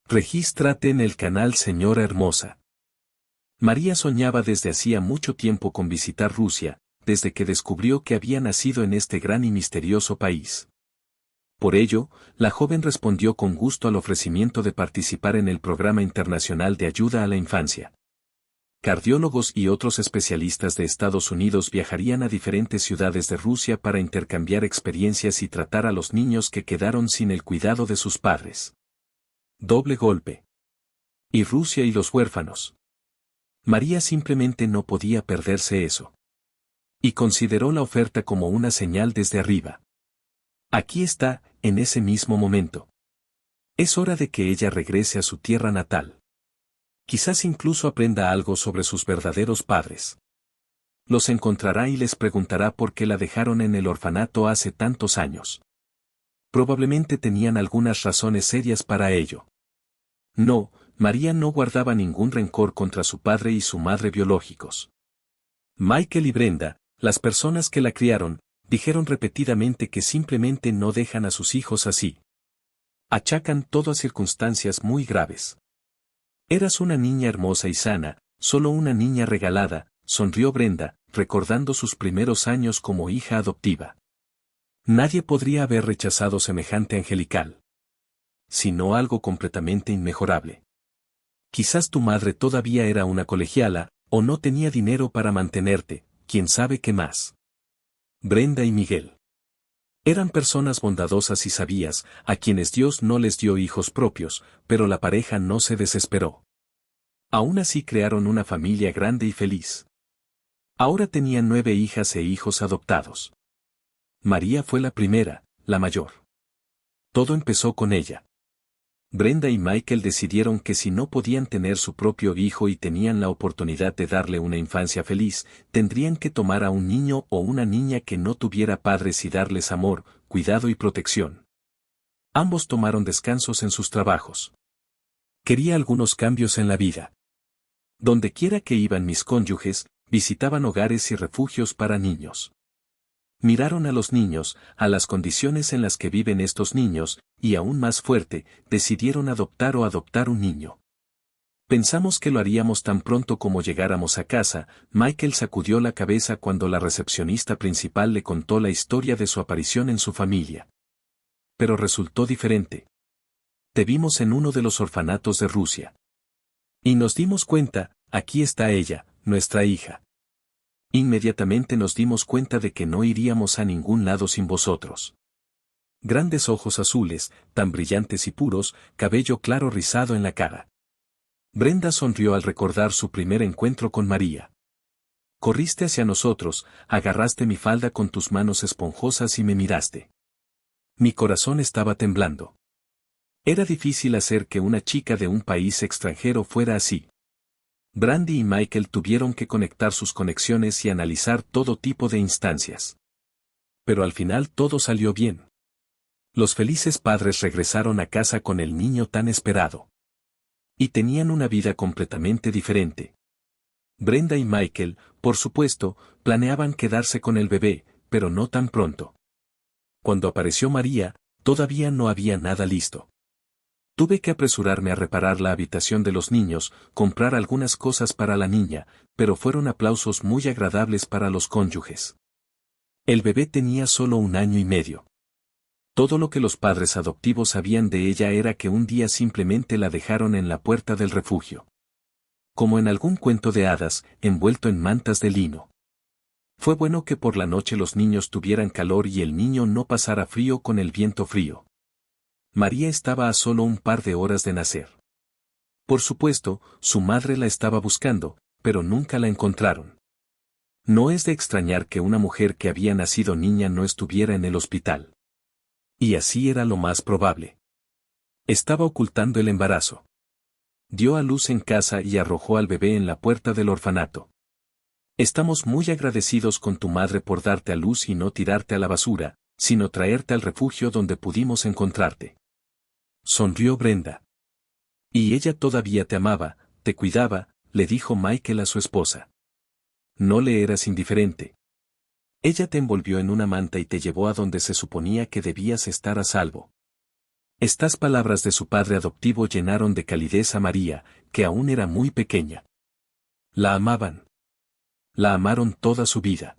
Regístrate en el canal Señora Hermosa. María soñaba desde hacía mucho tiempo con visitar Rusia, desde que descubrió que había nacido en este gran y misterioso país. Por ello, la joven respondió con gusto al ofrecimiento de participar en el Programa Internacional de Ayuda a la Infancia. Cardiólogos y otros especialistas de Estados Unidos viajarían a diferentes ciudades de Rusia para intercambiar experiencias y tratar a los niños que quedaron sin el cuidado de sus padres. Doble golpe. Y Rusia y los huérfanos. María simplemente no podía perderse eso. Y consideró la oferta como una señal desde arriba. Aquí está, en ese mismo momento. Es hora de que ella regrese a su tierra natal. Quizás incluso aprenda algo sobre sus verdaderos padres. Los encontrará y les preguntará por qué la dejaron en el orfanato hace tantos años. Probablemente tenían algunas razones serias para ello. No, María no guardaba ningún rencor contra su padre y su madre biológicos. Michael y Brenda, las personas que la criaron, dijeron repetidamente que simplemente no dejan a sus hijos así. Achacan todo a circunstancias muy graves. Eras una niña hermosa y sana, solo una niña regalada, sonrió Brenda, recordando sus primeros años como hija adoptiva. Nadie podría haber rechazado semejante angelical. Sino algo completamente inmejorable. Quizás tu madre todavía era una colegiala, o no tenía dinero para mantenerte, quién sabe qué más. Brenda y Miguel. Eran personas bondadosas y sabias, a quienes Dios no les dio hijos propios, pero la pareja no se desesperó. Aún así crearon una familia grande y feliz. Ahora tenían 9 hijas e hijos adoptados. María fue la primera, la mayor. Todo empezó con ella. Brenda y Michael decidieron que si no podían tener su propio hijo y tenían la oportunidad de darle una infancia feliz, tendrían que tomar a un niño o una niña que no tuviera padres y darles amor, cuidado y protección. Ambos tomaron descansos en sus trabajos. Quería algunos cambios en la vida. Donde quiera que iban mis cónyuges, visitaban hogares y refugios para niños. Miraron a los niños, a las condiciones en las que viven estos niños, y aún más fuerte, decidieron adoptar un niño. Pensamos que lo haríamos tan pronto como llegáramos a casa. Michael sacudió la cabeza cuando la recepcionista principal le contó la historia de su aparición en su familia. Pero resultó diferente. Te vimos en uno de los orfanatos de Rusia. Y nos dimos cuenta, aquí está ella, nuestra hija. Inmediatamente nos dimos cuenta de que no iríamos a ningún lado sin vosotros. Grandes ojos azules, tan brillantes y puros, cabello claro rizado en la cara. Brenda sonrió al recordar su primer encuentro con María. Corriste hacia nosotros, agarraste mi falda con tus manos esponjosas y me miraste. Mi corazón estaba temblando. Era difícil hacer que una chica de un país extranjero fuera así. Brandy y Michael tuvieron que conectar sus conexiones y analizar todo tipo de instancias. Pero al final todo salió bien. Los felices padres regresaron a casa con el niño tan esperado. Y tenían una vida completamente diferente. Brenda y Michael, por supuesto, planeaban quedarse con el bebé, pero no tan pronto. Cuando apareció María, todavía no había nada listo. Tuve que apresurarme a reparar la habitación de los niños, comprar algunas cosas para la niña, pero fueron aplausos muy agradables para los cónyuges. El bebé tenía solo 1 año y medio. Todo lo que los padres adoptivos sabían de ella era que un día simplemente la dejaron en la puerta del refugio. Como en algún cuento de hadas, envuelto en mantas de lino. Fue bueno que por la noche los niños tuvieran calor y el niño no pasara frío con el viento frío. María estaba a solo un par de horas de nacer. Por supuesto, su madre la estaba buscando, pero nunca la encontraron. No es de extrañar que una mujer que había nacido niña no estuviera en el hospital. Y así era lo más probable. Estaba ocultando el embarazo. Dio a luz en casa y arrojó al bebé en la puerta del orfanato. Estamos muy agradecidos con tu madre por darte a luz y no tirarte a la basura, sino traerte al refugio donde pudimos encontrarte. Sonrió Brenda. Y ella todavía te amaba, te cuidaba, le dijo Michael a su esposa. No le eras indiferente. Ella te envolvió en una manta y te llevó a donde se suponía que debías estar a salvo. Estas palabras de su padre adoptivo llenaron de calidez a María, que aún era muy pequeña. La amaban. La amaron toda su vida.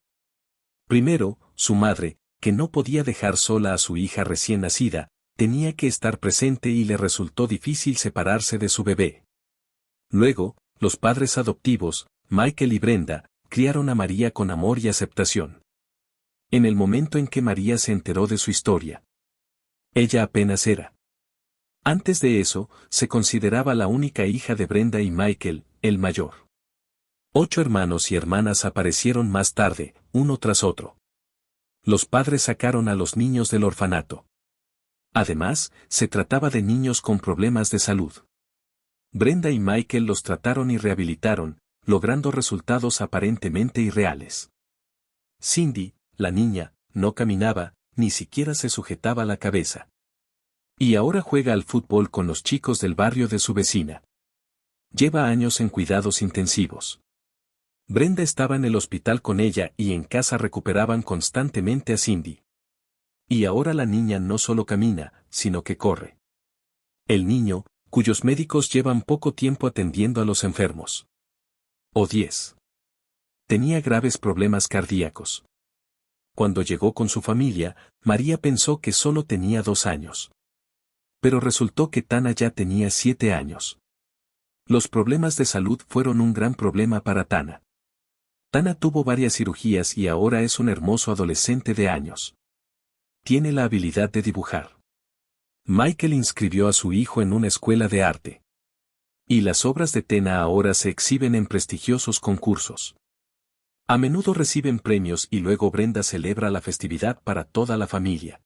Primero, su madre, que no podía dejar sola a su hija recién nacida, tenía que estar presente y le resultó difícil separarse de su bebé. Luego, los padres adoptivos, Michael y Brenda, criaron a María con amor y aceptación. En el momento en que María se enteró de su historia, ella apenas era. Antes de eso, se consideraba la única hija de Brenda y Michael, el mayor. 8 hermanos y hermanas aparecieron más tarde, uno tras otro. Los padres sacaron a los niños del orfanato. Además, se trataba de niños con problemas de salud. Brenda y Michael los trataron y rehabilitaron, logrando resultados aparentemente irreales. Cindy, la niña, no caminaba, ni siquiera se sujetaba la cabeza. Y ahora juega al fútbol con los chicos del barrio de su vecina. Lleva años en cuidados intensivos. Brenda estaba en el hospital con ella y en casa recuperaban constantemente a Cindy. Y ahora la niña no solo camina, sino que corre. El niño, cuyos médicos llevan poco tiempo atendiendo a los enfermos. O 10. Tenía graves problemas cardíacos. Cuando llegó con su familia, María pensó que solo tenía 2 años. Pero resultó que Tana ya tenía 7 años. Los problemas de salud fueron un gran problema para Tana. Tana tuvo varias cirugías y ahora es un hermoso adolescente de años. Tiene la habilidad de dibujar. Michael inscribió a su hijo en una escuela de arte. Y las obras de Tana ahora se exhiben en prestigiosos concursos. A menudo reciben premios y luego Brenda celebra la festividad para toda la familia.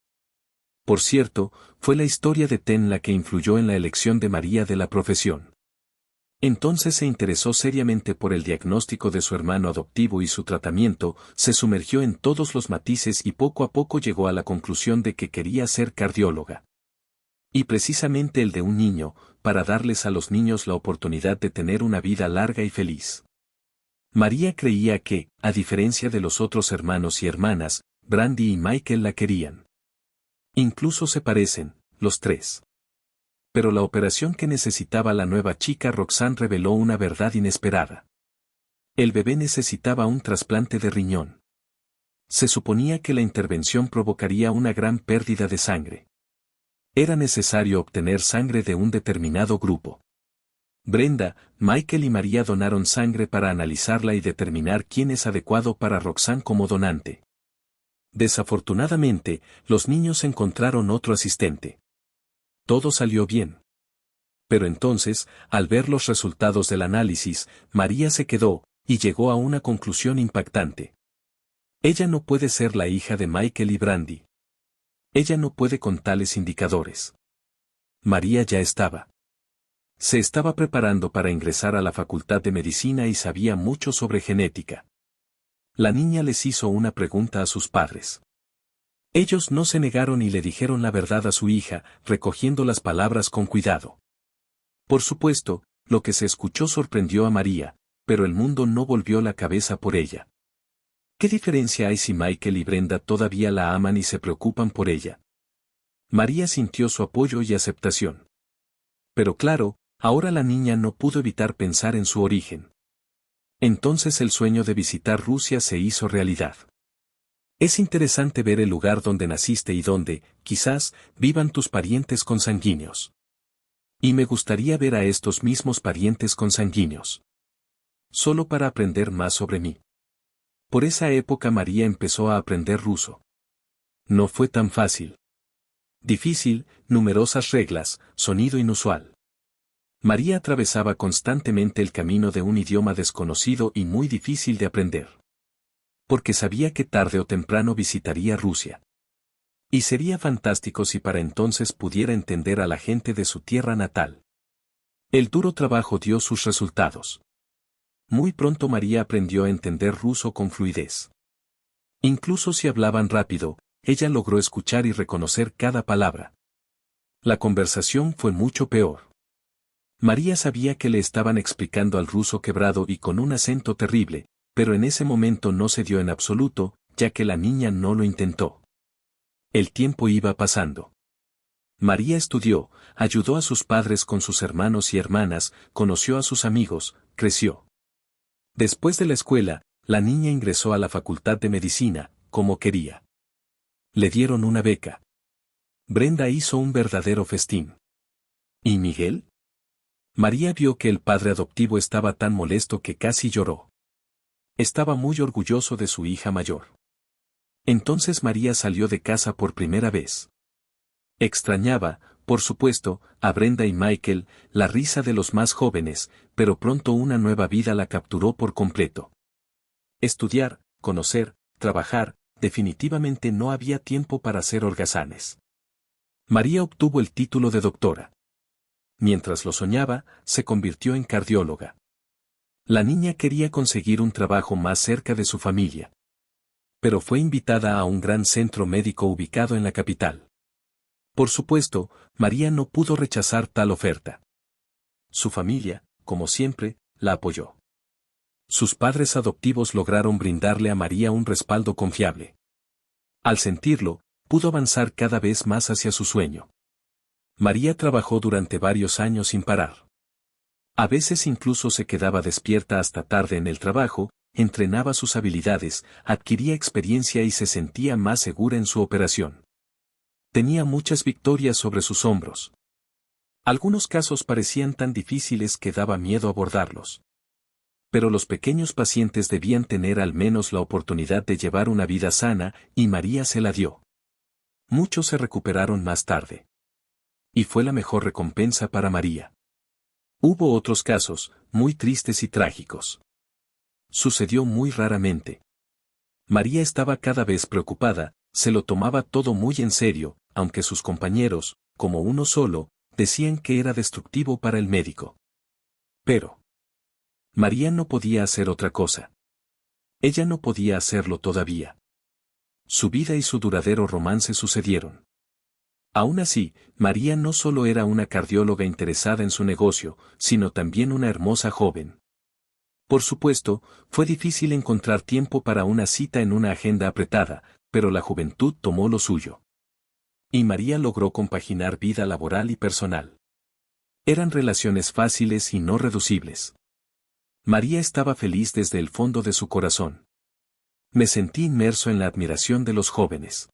Por cierto, fue la historia de Ten la que influyó en la elección de María de la profesión. Entonces se interesó seriamente por el diagnóstico de su hermano adoptivo y su tratamiento, se sumergió en todos los matices y poco a poco llegó a la conclusión de que quería ser cardióloga. Y precisamente el de un niño, para darles a los niños la oportunidad de tener una vida larga y feliz. María creía que, a diferencia de los otros hermanos y hermanas, Brandy y Michael la querían. Incluso se parecen, los 3. Pero la operación que necesitaba la nueva chica Roxanne reveló una verdad inesperada. El bebé necesitaba un trasplante de riñón. Se suponía que la intervención provocaría una gran pérdida de sangre. Era necesario obtener sangre de un determinado grupo. Brenda, Michael y María donaron sangre para analizarla y determinar quién es adecuado para Roxanne como donante. Desafortunadamente, los niños encontraron otro asistente. Todo salió bien. Pero entonces, al ver los resultados del análisis, María se quedó, y llegó a una conclusión impactante. Ella no puede ser la hija de Michael y Brandy. Ella no puede con tales indicadores. María ya estaba. Se estaba preparando para ingresar a la Facultad de Medicina y sabía mucho sobre genética. La niña les hizo una pregunta a sus padres. Ellos no se negaron y le dijeron la verdad a su hija, recogiendo las palabras con cuidado. Por supuesto, lo que se escuchó sorprendió a María, pero el mundo no volvió la cabeza por ella. ¿Qué diferencia hay si Michael y Brenda todavía la aman y se preocupan por ella? María sintió su apoyo y aceptación. Pero claro, ahora la niña no pudo evitar pensar en su origen. Entonces el sueño de visitar Rusia se hizo realidad. Es interesante ver el lugar donde naciste y donde, quizás, vivan tus parientes consanguíneos. Y me gustaría ver a estos mismos parientes consanguíneos. Solo para aprender más sobre mí. Por esa época María empezó a aprender ruso. No fue tan fácil. Difícil, numerosas reglas, sonido inusual. María atravesaba constantemente el camino de un idioma desconocido y muy difícil de aprender. Porque sabía que tarde o temprano visitaría Rusia. Y sería fantástico si para entonces pudiera entender a la gente de su tierra natal. El duro trabajo dio sus resultados. Muy pronto María aprendió a entender ruso con fluidez. Incluso si hablaban rápido, ella logró escuchar y reconocer cada palabra. La conversación fue mucho peor. María sabía que le estaban explicando al ruso quebrado y con un acento terrible, pero en ese momento no se dio en absoluto, ya que la niña no lo intentó. El tiempo iba pasando. María estudió, ayudó a sus padres con sus hermanos y hermanas, conoció a sus amigos, creció. Después de la escuela, la niña ingresó a la Facultad de Medicina, como quería. Le dieron una beca. Brenda hizo un verdadero festín. ¿Y Miguel? María vio que el padre adoptivo estaba tan molesto que casi lloró. Estaba muy orgulloso de su hija mayor. Entonces María salió de casa por primera vez. Extrañaba, por supuesto, a Brenda y Michael, la risa de los más jóvenes, pero pronto una nueva vida la capturó por completo. Estudiar, conocer, trabajar, definitivamente no había tiempo para hacer holgazanes. María obtuvo el título de doctora. Mientras lo soñaba, se convirtió en cardióloga. La niña quería conseguir un trabajo más cerca de su familia. Pero fue invitada a un gran centro médico ubicado en la capital. Por supuesto, María no pudo rechazar tal oferta. Su familia, como siempre, la apoyó. Sus padres adoptivos lograron brindarle a María un respaldo confiable. Al sentirlo, pudo avanzar cada vez más hacia su sueño. María trabajó durante varios años sin parar. A veces incluso se quedaba despierta hasta tarde en el trabajo, entrenaba sus habilidades, adquiría experiencia y se sentía más segura en su operación. Tenía muchas victorias sobre sus hombros. Algunos casos parecían tan difíciles que daba miedo abordarlos. Pero los pequeños pacientes debían tener al menos la oportunidad de llevar una vida sana, y María se la dio. Muchos se recuperaron más tarde. Y fue la mejor recompensa para María. Hubo otros casos, muy tristes y trágicos. Sucedió muy raramente. María estaba cada vez preocupada, se lo tomaba todo muy en serio, aunque sus compañeros, como uno solo, decían que era destructivo para el médico. Pero María no podía hacer otra cosa. Ella no podía hacerlo todavía. Su vida y su duradero romance sucedieron. Aún así, María no solo era una cardióloga interesada en su negocio, sino también una hermosa joven. Por supuesto, fue difícil encontrar tiempo para una cita en una agenda apretada, pero la juventud tomó lo suyo. Y María logró compaginar vida laboral y personal. Eran relaciones fáciles y no reducibles. María estaba feliz desde el fondo de su corazón. Me sentí inmerso en la admiración de los jóvenes.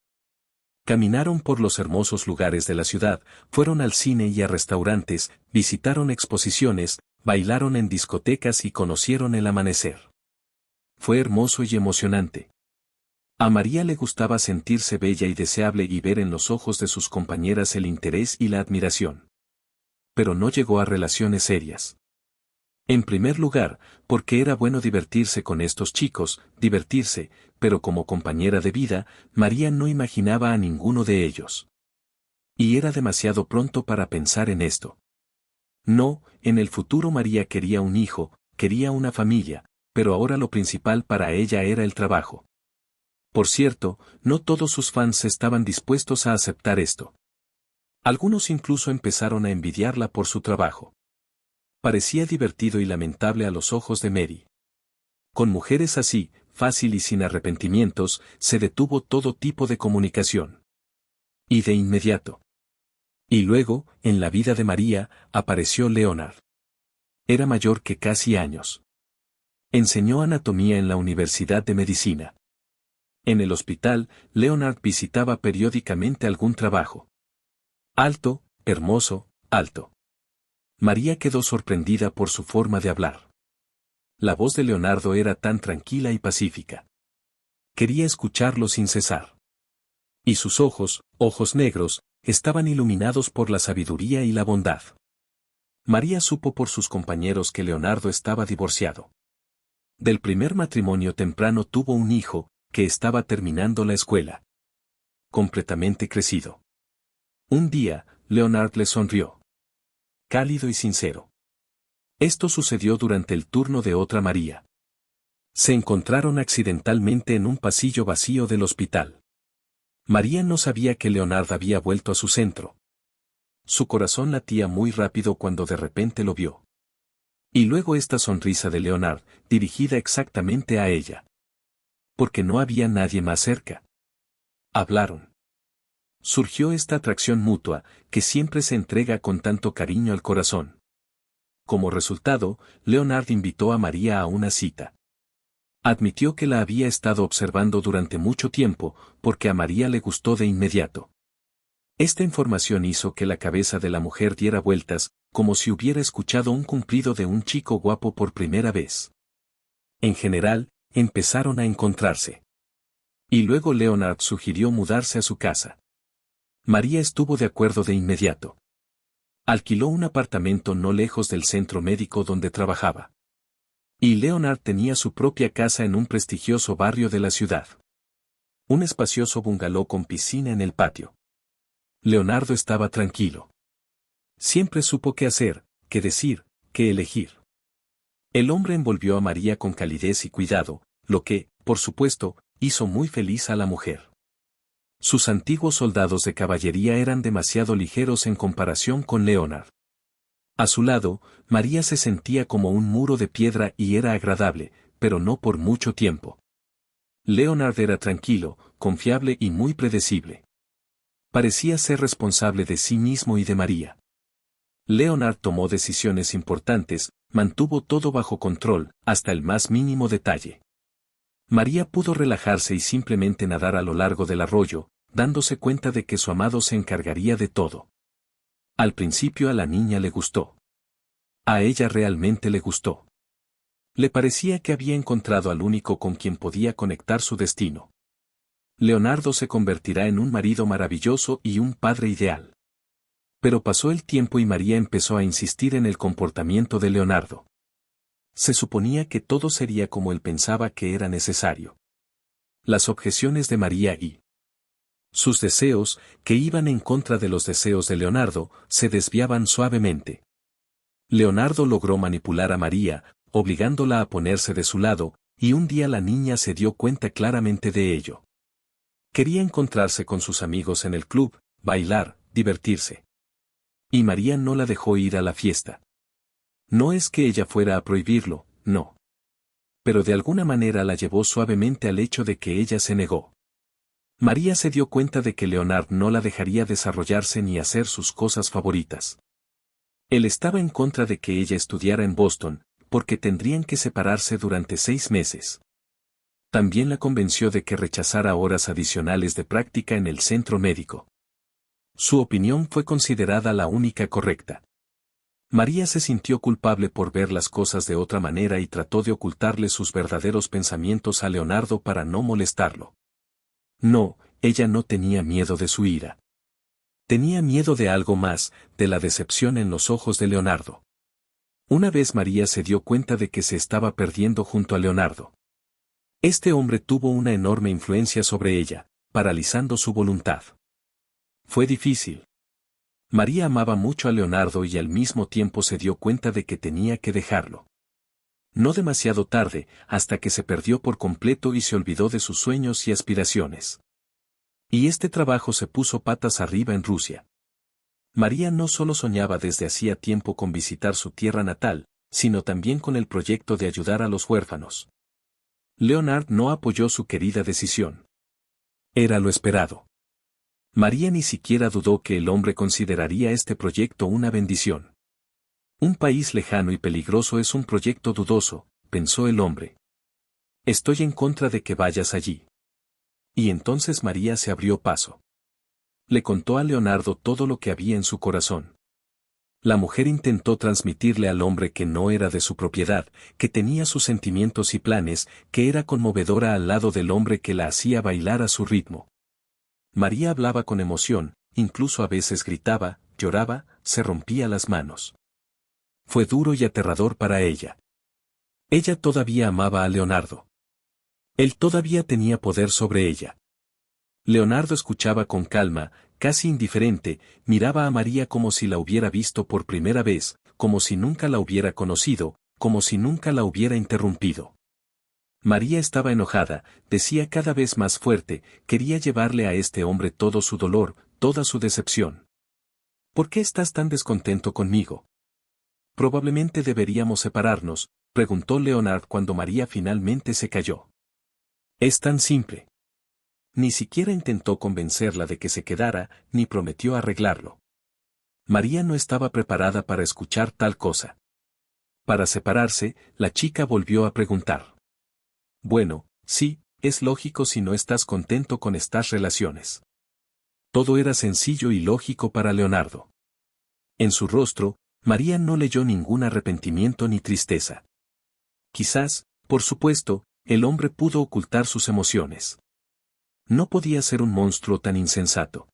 Caminaron por los hermosos lugares de la ciudad, fueron al cine y a restaurantes, visitaron exposiciones, bailaron en discotecas y conocieron el amanecer. Fue hermoso y emocionante. A María le gustaba sentirse bella y deseable y ver en los ojos de sus compañeras el interés y la admiración. Pero no llegó a relaciones serias. En primer lugar, porque era bueno divertirse con estos chicos, divertirse, pero como compañera de vida, María no imaginaba a ninguno de ellos. Y era demasiado pronto para pensar en esto. No, en el futuro María quería un hijo, quería una familia, pero ahora lo principal para ella era el trabajo. Por cierto, no todos sus fans estaban dispuestos a aceptar esto. Algunos incluso empezaron a envidiarla por su trabajo. Parecía divertido y lamentable a los ojos de Mary. Con mujeres así, fácil y sin arrepentimientos, se detuvo todo tipo de comunicación. Y de inmediato. Y luego, en la vida de María, apareció Leonard. Era mayor que casi años. Enseñó anatomía en la Universidad de Medicina. En el hospital, Leonard visitaba periódicamente algún trabajo. Alto, hermoso, alto. María quedó sorprendida por su forma de hablar. La voz de Leonardo era tan tranquila y pacífica. Quería escucharlo sin cesar. Y sus ojos, ojos negros, estaban iluminados por la sabiduría y la bondad. María supo por sus compañeros que Leonardo estaba divorciado. Del primer matrimonio temprano tuvo un hijo, que estaba terminando la escuela. Completamente crecido. Un día, Leonard le sonrió. Cálido y sincero. Esto sucedió durante el turno de otra María. Se encontraron accidentalmente en un pasillo vacío del hospital. María no sabía que Leonard había vuelto a su centro. Su corazón latía muy rápido cuando de repente lo vio. Y luego esta sonrisa de Leonard, dirigida exactamente a ella. Porque no había nadie más cerca. Hablaron. surgió esta atracción mutua, que siempre se entrega con tanto cariño al corazón. Como resultado, Leonard invitó a María a una cita. Admitió que la había estado observando durante mucho tiempo, porque a María le gustó de inmediato. Esta información hizo que la cabeza de la mujer diera vueltas, como si hubiera escuchado un cumplido de un chico guapo por primera vez. En general, empezaron a encontrarse. Y luego Leonard sugirió mudarse a su casa. María estuvo de acuerdo de inmediato. Alquiló un apartamento no lejos del centro médico donde trabajaba. Y Leonard tenía su propia casa en un prestigioso barrio de la ciudad. Un espacioso bungalow con piscina en el patio. Leonardo estaba tranquilo. Siempre supo qué hacer, qué decir, qué elegir. El hombre envolvió a María con calidez y cuidado, lo que, por supuesto, hizo muy feliz a la mujer. Sus antiguos soldados de caballería eran demasiado ligeros en comparación con Leonard. A su lado, María se sentía como un muro de piedra y era agradable, pero no por mucho tiempo. Leonard era tranquilo, confiable y muy predecible. Parecía ser responsable de sí mismo y de María. Leonard tomó decisiones importantes, mantuvo todo bajo control, hasta el más mínimo detalle. María pudo relajarse y simplemente nadar a lo largo del arroyo, dándose cuenta de que su amado se encargaría de todo. Al principio a la niña le gustó. A ella realmente le gustó. Le parecía que había encontrado al único con quien podía conectar su destino. Leonardo se convertirá en un marido maravilloso y un padre ideal. Pero pasó el tiempo y María empezó a insistir en el comportamiento de Leonardo. Se suponía que todo sería como él pensaba que era necesario. Las objeciones de María y sus deseos, que iban en contra de los deseos de Leonardo, se desviaban suavemente. Leonardo logró manipular a María, obligándola a ponerse de su lado, y un día la niña se dio cuenta claramente de ello. Quería encontrarse con sus amigos en el club, bailar, divertirse. Y María no la dejó ir a la fiesta. No es que ella fuera a prohibirlo, no. Pero de alguna manera la llevó suavemente al hecho de que ella se negó. María se dio cuenta de que Leonard no la dejaría desarrollarse ni hacer sus cosas favoritas. Él estaba en contra de que ella estudiara en Boston, porque tendrían que separarse durante 6 meses. También la convenció de que rechazara horas adicionales de práctica en el centro médico. Su opinión fue considerada la única correcta. María se sintió culpable por ver las cosas de otra manera y trató de ocultarle sus verdaderos pensamientos a Leonardo para no molestarlo. No, ella no tenía miedo de su ira. Tenía miedo de algo más, de la decepción en los ojos de Leonardo. Una vez María se dio cuenta de que se estaba perdiendo junto a Leonardo. Este hombre tuvo una enorme influencia sobre ella, paralizando su voluntad. Fue difícil. María amaba mucho a Leonardo y al mismo tiempo se dio cuenta de que tenía que dejarlo. No demasiado tarde, hasta que se perdió por completo y se olvidó de sus sueños y aspiraciones. Y este trabajo se puso patas arriba en Rusia. María no solo soñaba desde hacía tiempo con visitar su tierra natal, sino también con el proyecto de ayudar a los huérfanos. Leonard no apoyó su querida decisión. Era lo esperado. María ni siquiera dudó que el hombre consideraría este proyecto una bendición. Un país lejano y peligroso es un proyecto dudoso, pensó el hombre. Estoy en contra de que vayas allí. Y entonces María se abrió paso. Le contó a Leonardo todo lo que había en su corazón. La mujer intentó transmitirle al hombre que no era de su propiedad, que tenía sus sentimientos y planes, que era conmovedora al lado del hombre que la hacía bailar a su ritmo. María hablaba con emoción, incluso a veces gritaba, lloraba, se rompía las manos. Fue duro y aterrador para ella. Ella todavía amaba a Leonardo. Él todavía tenía poder sobre ella. Leonardo escuchaba con calma, casi indiferente, miraba a María como si la hubiera visto por primera vez, como si nunca la hubiera conocido, como si nunca la hubiera interrumpido. María estaba enojada, decía cada vez más fuerte, quería llevarle a este hombre todo su dolor, toda su decepción. ¿Por qué estás tan descontento conmigo? Probablemente deberíamos separarnos, preguntó Leonard cuando María finalmente se calló. Es tan simple. Ni siquiera intentó convencerla de que se quedara, ni prometió arreglarlo. María no estaba preparada para escuchar tal cosa. Para separarse, la chica volvió a preguntar. Bueno, sí, es lógico si no estás contento con estas relaciones. Todo era sencillo y lógico para Leonardo. En su rostro, María no leyó ningún arrepentimiento ni tristeza. Quizás, por supuesto, el hombre pudo ocultar sus emociones. No podía ser un monstruo tan insensato.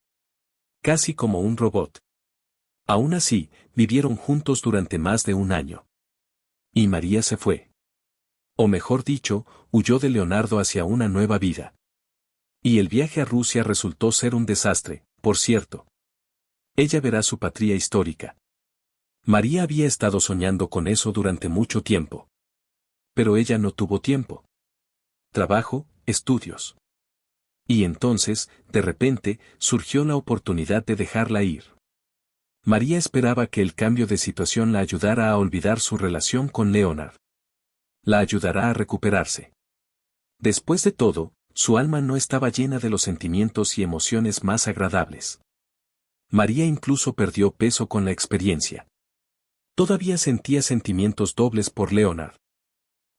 Casi como un robot. Aún así, vivieron juntos durante más de un año. Y María se fue. O mejor dicho, huyó de Leonardo hacia una nueva vida. Y el viaje a Rusia resultó ser un desastre, por cierto. Ella verá su patria histórica. María había estado soñando con eso durante mucho tiempo. Pero ella no tuvo tiempo. Trabajo, estudios. Y entonces, de repente, surgió la oportunidad de dejarla ir. María esperaba que el cambio de situación la ayudara a olvidar su relación con Leonard. La ayudará a recuperarse. Después de todo, su alma no estaba llena de los sentimientos y emociones más agradables. María incluso perdió peso con la experiencia. Todavía sentía sentimientos dobles por Leonard.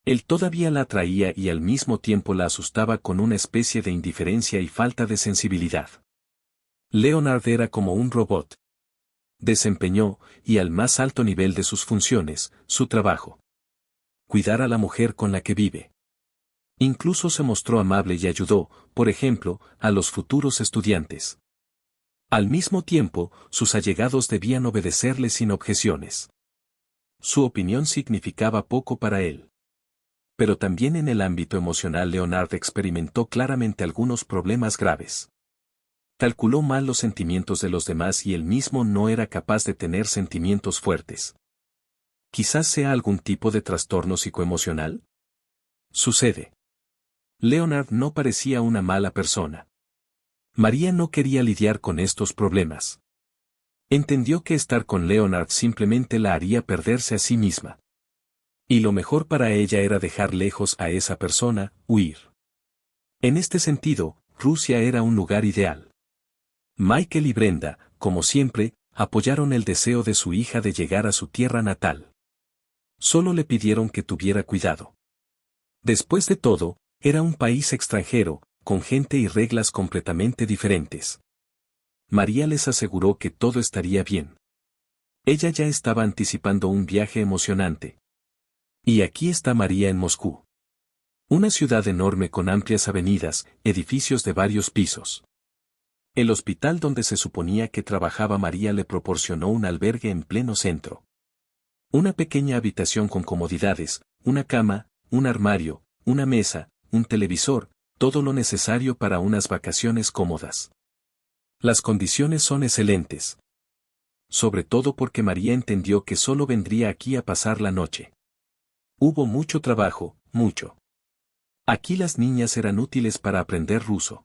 Él todavía la atraía y al mismo tiempo la asustaba con una especie de indiferencia y falta de sensibilidad. Leonard era como un robot. Desempeñó, y al más alto nivel de sus funciones, su trabajo. Cuidar a la mujer con la que vive. Incluso se mostró amable y ayudó, por ejemplo, a los futuros estudiantes. Al mismo tiempo, sus allegados debían obedecerle sin objeciones. Su opinión significaba poco para él. Pero también en el ámbito emocional Leonard experimentó claramente algunos problemas graves. Calculó mal los sentimientos de los demás y él mismo no era capaz de tener sentimientos fuertes. ¿Quizás sea algún tipo de trastorno psicoemocional? Sucede. Leonard no parecía una mala persona. María no quería lidiar con estos problemas. Entendió que estar con Leonard simplemente la haría perderse a sí misma. Y lo mejor para ella era dejar lejos a esa persona, huir. En este sentido, Rusia era un lugar ideal. Michael y Brenda, como siempre, apoyaron el deseo de su hija de llegar a su tierra natal. Solo le pidieron que tuviera cuidado. Después de todo, era un país extranjero, con gente y reglas completamente diferentes. María les aseguró que todo estaría bien. Ella ya estaba anticipando un viaje emocionante. Y aquí está María en Moscú. Una ciudad enorme con amplias avenidas, edificios de varios pisos. El hospital donde se suponía que trabajaba María le proporcionó un albergue en pleno centro. Una pequeña habitación con comodidades, una cama, un armario, una mesa, un televisor, todo lo necesario para unas vacaciones cómodas. Las condiciones son excelentes. Sobre todo porque María entendió que solo vendría aquí a pasar la noche. Hubo mucho trabajo, mucho. Aquí las niñas eran útiles para aprender ruso.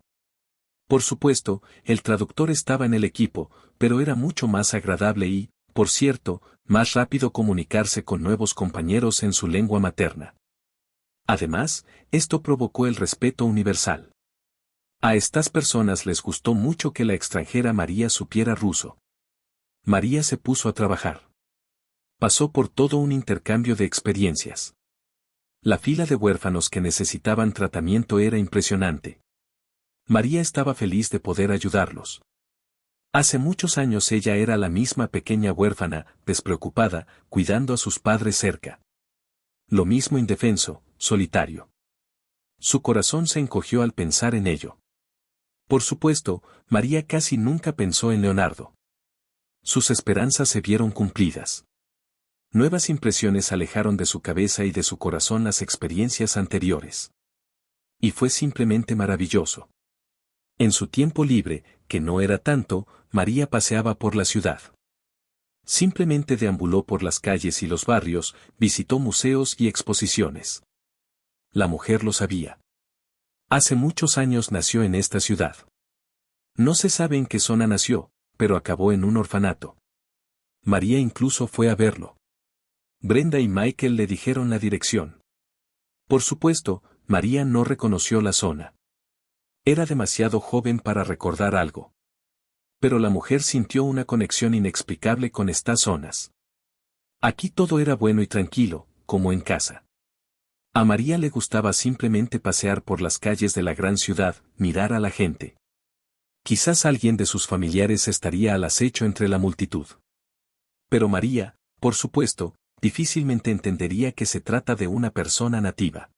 Por supuesto, el traductor estaba en el equipo, pero era mucho más agradable y, por cierto, más rápido comunicarse con nuevos compañeros en su lengua materna. Además, esto provocó el respeto universal. A estas personas les gustó mucho que la extranjera María supiera ruso. María se puso a trabajar. Pasó por todo un intercambio de experiencias. La fila de huérfanos que necesitaban tratamiento era impresionante. María estaba feliz de poder ayudarlos. Hace muchos años ella era la misma pequeña huérfana, despreocupada, cuidando a sus padres cerca. Lo mismo indefenso, solitario. Su corazón se encogió al pensar en ello. Por supuesto, María casi nunca pensó en Leonardo. Sus esperanzas se vieron cumplidas. Nuevas impresiones alejaron de su cabeza y de su corazón las experiencias anteriores. Y fue simplemente maravilloso. En su tiempo libre, que no era tanto, María paseaba por la ciudad. Simplemente deambuló por las calles y los barrios, visitó museos y exposiciones. La mujer lo sabía. Hace muchos años nació en esta ciudad. No se sabe en qué zona nació, pero acabó en un orfanato. María incluso fue a verlo. Brenda y Michael le dijeron la dirección. Por supuesto, María no reconoció la zona. Era demasiado joven para recordar algo. Pero la mujer sintió una conexión inexplicable con estas zonas. Aquí todo era bueno y tranquilo, como en casa. A María le gustaba simplemente pasear por las calles de la gran ciudad, mirar a la gente. Quizás alguien de sus familiares estaría al acecho entre la multitud. Pero María, por supuesto, difícilmente entendería que se trata de una persona nativa.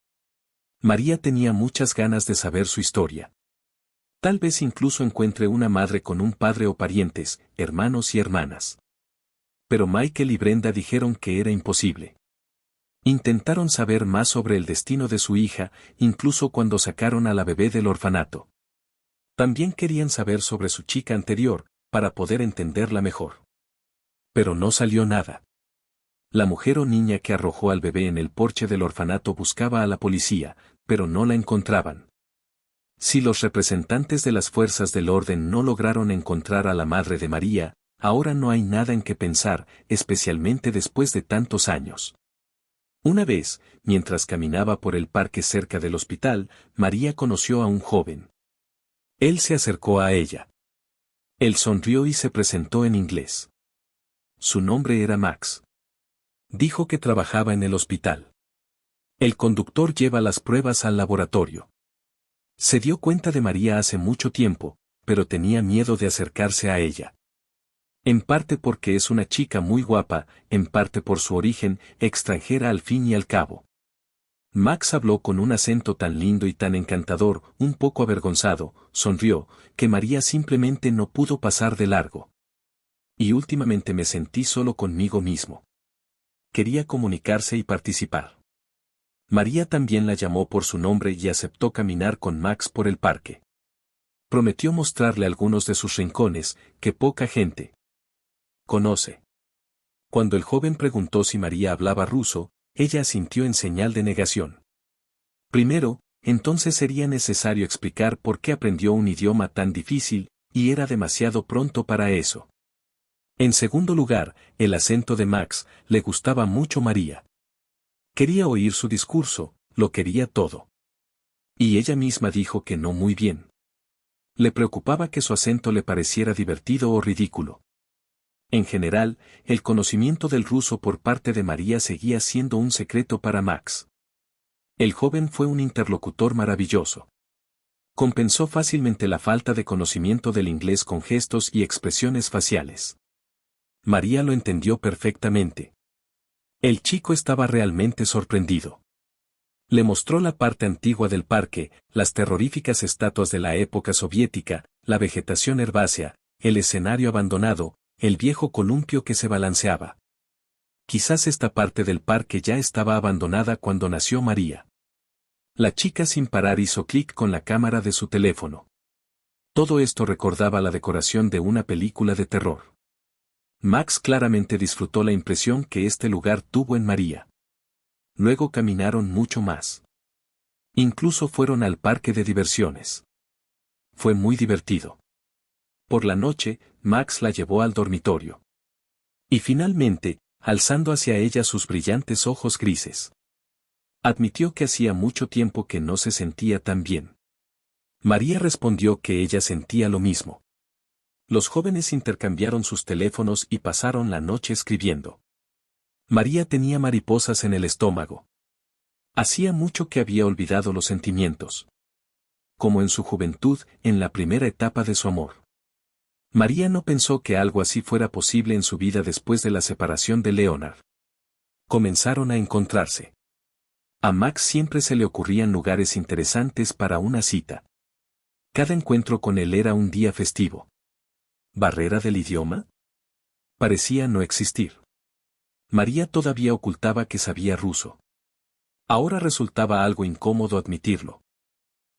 María tenía muchas ganas de saber su historia. Tal vez incluso encuentre una madre con un padre o parientes, hermanos y hermanas. Pero Michael y Brenda dijeron que era imposible. Intentaron saber más sobre el destino de su hija, incluso cuando sacaron a la bebé del orfanato. También querían saber sobre su chica anterior, para poder entenderla mejor. Pero no salió nada. La mujer o niña que arrojó al bebé en el porche del orfanato buscaba a la policía, pero no la encontraban. Si los representantes de las fuerzas del orden no lograron encontrar a la madre de María, ahora no hay nada en qué pensar, especialmente después de tantos años. Una vez, mientras caminaba por el parque cerca del hospital, María conoció a un joven. Él se acercó a ella. Él sonrió y se presentó en inglés. Su nombre era Max. Dijo que trabajaba en el hospital. El conductor lleva las pruebas al laboratorio. Se dio cuenta de María hace mucho tiempo, pero tenía miedo de acercarse a ella. En parte porque es una chica muy guapa, en parte por su origen, extranjera al fin y al cabo. Max habló con un acento tan lindo y tan encantador, un poco avergonzado, sonrió, que María simplemente no pudo pasar de largo. Y últimamente me sentí solo conmigo mismo. Quería comunicarse y participar. María también la llamó por su nombre y aceptó caminar con Max por el parque. Prometió mostrarle algunos de sus rincones, que poca gente conoce. Cuando el joven preguntó si María hablaba ruso, ella asintió en señal de negación. Primero, entonces sería necesario explicar por qué aprendió un idioma tan difícil, y era demasiado pronto para eso. En segundo lugar, el acento de Max, le gustaba mucho María. Quería oír su discurso, lo quería todo. Y ella misma dijo que no muy bien. Le preocupaba que su acento le pareciera divertido o ridículo. En general, el conocimiento del ruso por parte de María seguía siendo un secreto para Max. El joven fue un interlocutor maravilloso. Compensó fácilmente la falta de conocimiento del inglés con gestos y expresiones faciales. María lo entendió perfectamente. El chico estaba realmente sorprendido. Le mostró la parte antigua del parque, las terroríficas estatuas de la época soviética, la vegetación herbácea, el escenario abandonado, el viejo columpio que se balanceaba. Quizás esta parte del parque ya estaba abandonada cuando nació María. La chica sin parar hizo clic con la cámara de su teléfono. Todo esto recordaba la decoración de una película de terror. Max claramente disfrutó la impresión que este lugar tuvo en María. Luego caminaron mucho más. Incluso fueron al parque de diversiones. Fue muy divertido. Por la noche, Max la llevó al dormitorio. Y finalmente, alzando hacia ella sus brillantes ojos grises. Admitió que hacía mucho tiempo que no se sentía tan bien. María respondió que ella sentía lo mismo. Los jóvenes intercambiaron sus teléfonos y pasaron la noche escribiendo. María tenía mariposas en el estómago. Hacía mucho que había olvidado los sentimientos. Como en su juventud, en la primera etapa de su amor. María no pensó que algo así fuera posible en su vida después de la separación de Leonard. Comenzaron a encontrarse. A Max siempre se le ocurrían lugares interesantes para una cita. Cada encuentro con él era un día festivo. ¿Barrera del idioma? Parecía no existir. María todavía ocultaba que sabía ruso. Ahora resultaba algo incómodo admitirlo.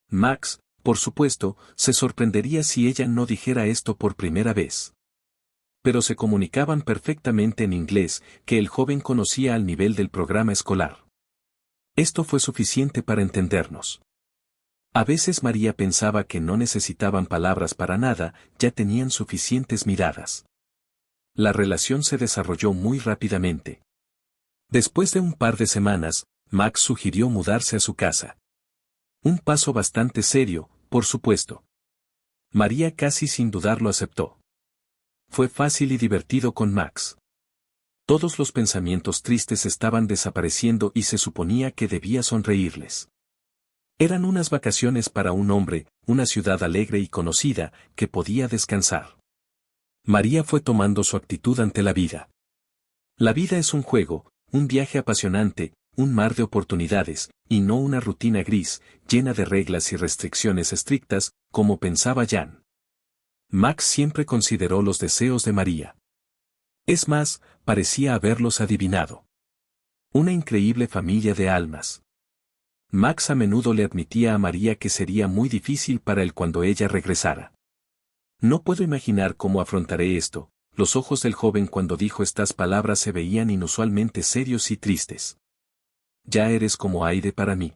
Max, por supuesto, se sorprendería si ella no dijera esto por primera vez. Pero se comunicaban perfectamente en inglés, que el joven conocía al nivel del programa escolar. Esto fue suficiente para entendernos. A veces María pensaba que no necesitaban palabras para nada, ya tenían suficientes miradas. La relación se desarrolló muy rápidamente. Después de un par de semanas, Max sugirió mudarse a su casa. Un paso bastante serio, por supuesto. María casi sin dudarlo aceptó. Fue fácil y divertido con Max. Todos los pensamientos tristes estaban desapareciendo y se suponía que debía sonreírles. Eran unas vacaciones para un hombre, una ciudad alegre y conocida, que podía descansar. María fue tomando su actitud ante la vida. La vida es un juego, un viaje apasionante, un mar de oportunidades, y no una rutina gris, llena de reglas y restricciones estrictas, como pensaba Jan. Max siempre consideró los deseos de María. Es más, parecía haberlos adivinado. Una increíble familia de almas. Max a menudo le admitía a María que sería muy difícil para él cuando ella regresara. No puedo imaginar cómo afrontaré esto. Los ojos del joven cuando dijo estas palabras se veían inusualmente serios y tristes. Ya eres como aire para mí.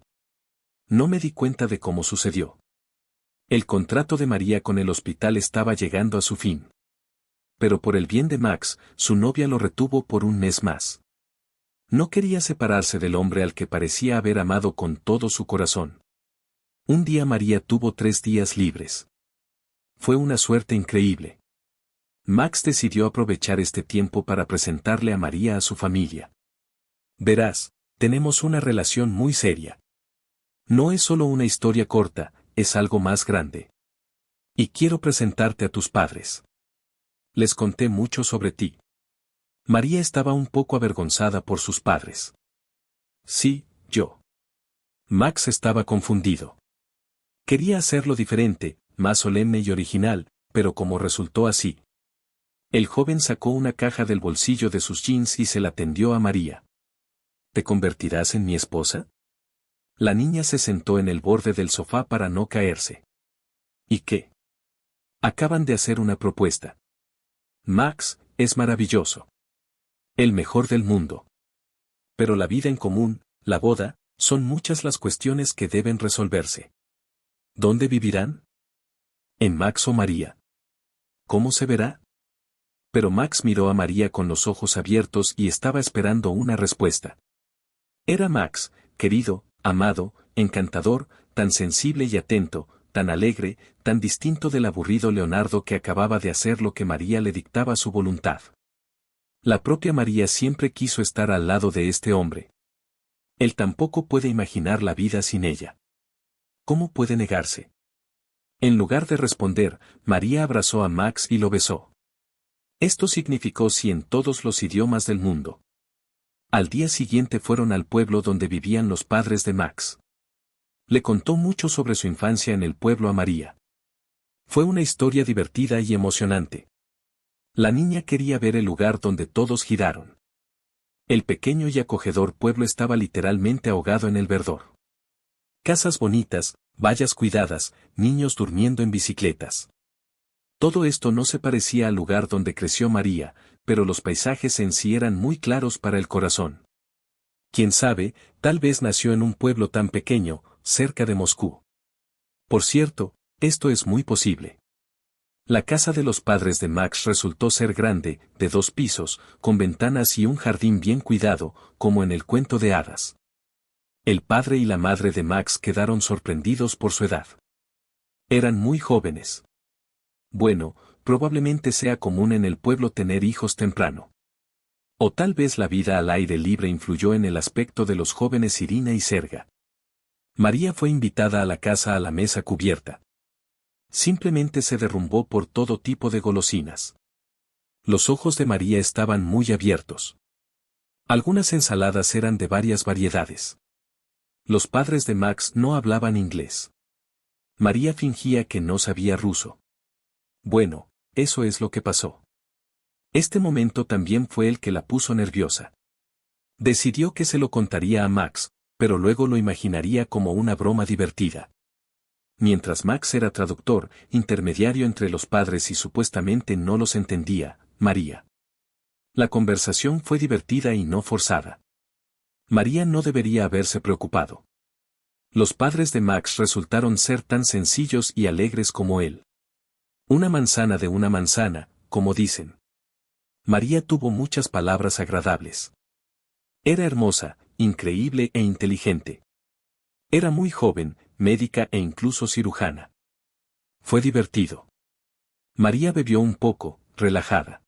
No me di cuenta de cómo sucedió. El contrato de María con el hospital estaba llegando a su fin. Pero por el bien de Max, su novia lo retuvo por un mes más. No quería separarse del hombre al que parecía haber amado con todo su corazón. Un día María tuvo 3 días libres. Fue una suerte increíble. Max decidió aprovechar este tiempo para presentarle a María a su familia. Verás, tenemos una relación muy seria. No es solo una historia corta, es algo más grande. Y quiero presentarte a tus padres. Les conté mucho sobre ti. María estaba un poco avergonzada por sus padres. Sí, yo. Max estaba confundido. Quería hacerlo diferente, más solemne y original, pero como resultó así. El joven sacó una caja del bolsillo de sus jeans y se la tendió a María. ¿Te convertirás en mi esposa? La niña se sentó en el borde del sofá para no caerse. ¿Y qué? Acaban de hacer una propuesta. Max, es maravilloso. El mejor del mundo. Pero la vida en común, la boda, son muchas las cuestiones que deben resolverse. ¿Dónde vivirán? ¿En Max o María? ¿Cómo se verá? Pero Max miró a María con los ojos abiertos y estaba esperando una respuesta. Era Max, querido, amado, encantador, tan sensible y atento, tan alegre, tan distinto del aburrido Leonardo que acababa de hacer lo que María le dictaba su voluntad. La propia María siempre quiso estar al lado de este hombre. Él tampoco puede imaginar la vida sin ella. ¿Cómo puede negarse? En lugar de responder, María abrazó a Max y lo besó. Esto significó sí en todos los idiomas del mundo. Al día siguiente fueron al pueblo donde vivían los padres de Max. Le contó mucho sobre su infancia en el pueblo a María. Fue una historia divertida y emocionante. La niña quería ver el lugar donde todos giraron. El pequeño y acogedor pueblo estaba literalmente ahogado en el verdor. Casas bonitas, vallas cuidadas, niños durmiendo en bicicletas. Todo esto no se parecía al lugar donde creció María, pero los paisajes en sí eran muy claros para el corazón. Quién sabe, tal vez nació en un pueblo tan pequeño, cerca de Moscú. Por cierto, esto es muy posible. La casa de los padres de Max resultó ser grande, de 2 pisos, con ventanas y un jardín bien cuidado, como en el cuento de hadas. El padre y la madre de Max quedaron sorprendidos por su edad. Eran muy jóvenes. Bueno, probablemente sea común en el pueblo tener hijos temprano. O tal vez la vida al aire libre influyó en el aspecto de los jóvenes Irina y Serga. María fue invitada a la casa a la mesa cubierta. Simplemente se derrumbó por todo tipo de golosinas. Los ojos de María estaban muy abiertos. Algunas ensaladas eran de varias variedades. Los padres de Max no hablaban inglés. María fingía que no sabía ruso. Bueno, eso es lo que pasó. Este momento también fue el que la puso nerviosa. Decidió que se lo contaría a Max, pero luego lo imaginaría como una broma divertida. Mientras Max era traductor, intermediario entre los padres y supuestamente no los entendía, María. La conversación fue divertida y no forzada. María no debería haberse preocupado. Los padres de Max resultaron ser tan sencillos y alegres como él. Una manzana de una manzana, como dicen. María tuvo muchas palabras agradables. Era hermosa, increíble e inteligente. Era muy joven, médica e incluso cirujana. Fue divertido. María bebió un poco, relajada.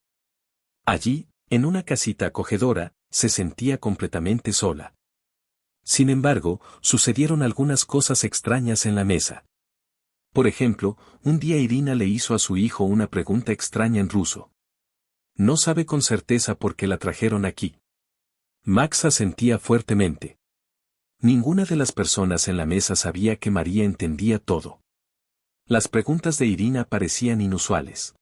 Allí, en una casita acogedora, se sentía completamente sola. Sin embargo, sucedieron algunas cosas extrañas en la mesa. Por ejemplo, un día Irina le hizo a su hijo una pregunta extraña en ruso. No sabe con certeza por qué la trajeron aquí. Max asentía fuertemente. Ninguna de las personas en la mesa sabía que María entendía todo. Las preguntas de Irina parecían inusuales.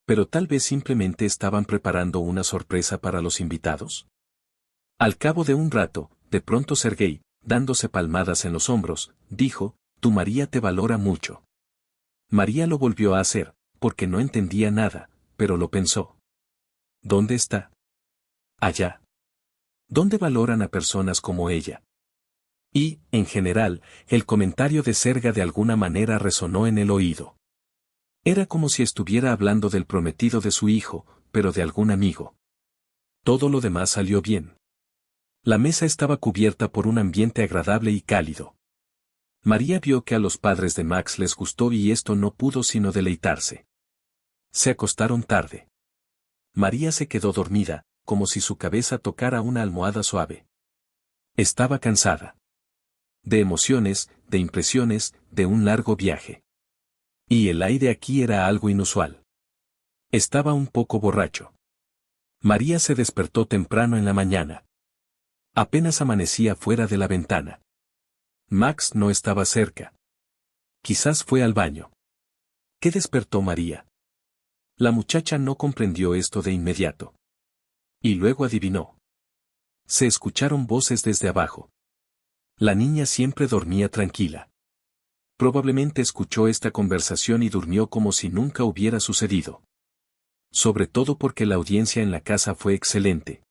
Pero tal vez simplemente estaban preparando una sorpresa para los invitados. Al cabo de un rato, de pronto Sergei, dándose palmadas en los hombros, dijo, «Tu María te valora mucho». María lo volvió a hacer, porque no entendía nada, pero lo pensó. ¿Dónde está? Allá. ¿Dónde valoran a personas como ella? Y, en general, el comentario de Serga de alguna manera resonó en el oído. Era como si estuviera hablando del prometido de su hijo, pero de algún amigo. Todo lo demás salió bien. La mesa estaba cubierta por un ambiente agradable y cálido. María vio que a los padres de Max les gustó y esto no pudo sino deleitarse. Se acostaron tarde. María se quedó dormida, como si su cabeza tocara una almohada suave. Estaba cansada. De emociones, de impresiones, de un largo viaje. Y el aire aquí era algo inusual. Estaba un poco borracho. María se despertó temprano en la mañana. Apenas amanecía fuera de la ventana. Max no estaba cerca. Quizás fue al baño. ¿Qué despertó María? La muchacha no comprendió esto de inmediato. Y luego adivinó. Se escucharon voces desde abajo. La niña siempre dormía tranquila. Probablemente escuchó esta conversación y durmió como si nunca hubiera sucedido. Sobre todo porque la audiencia en la casa fue excelente.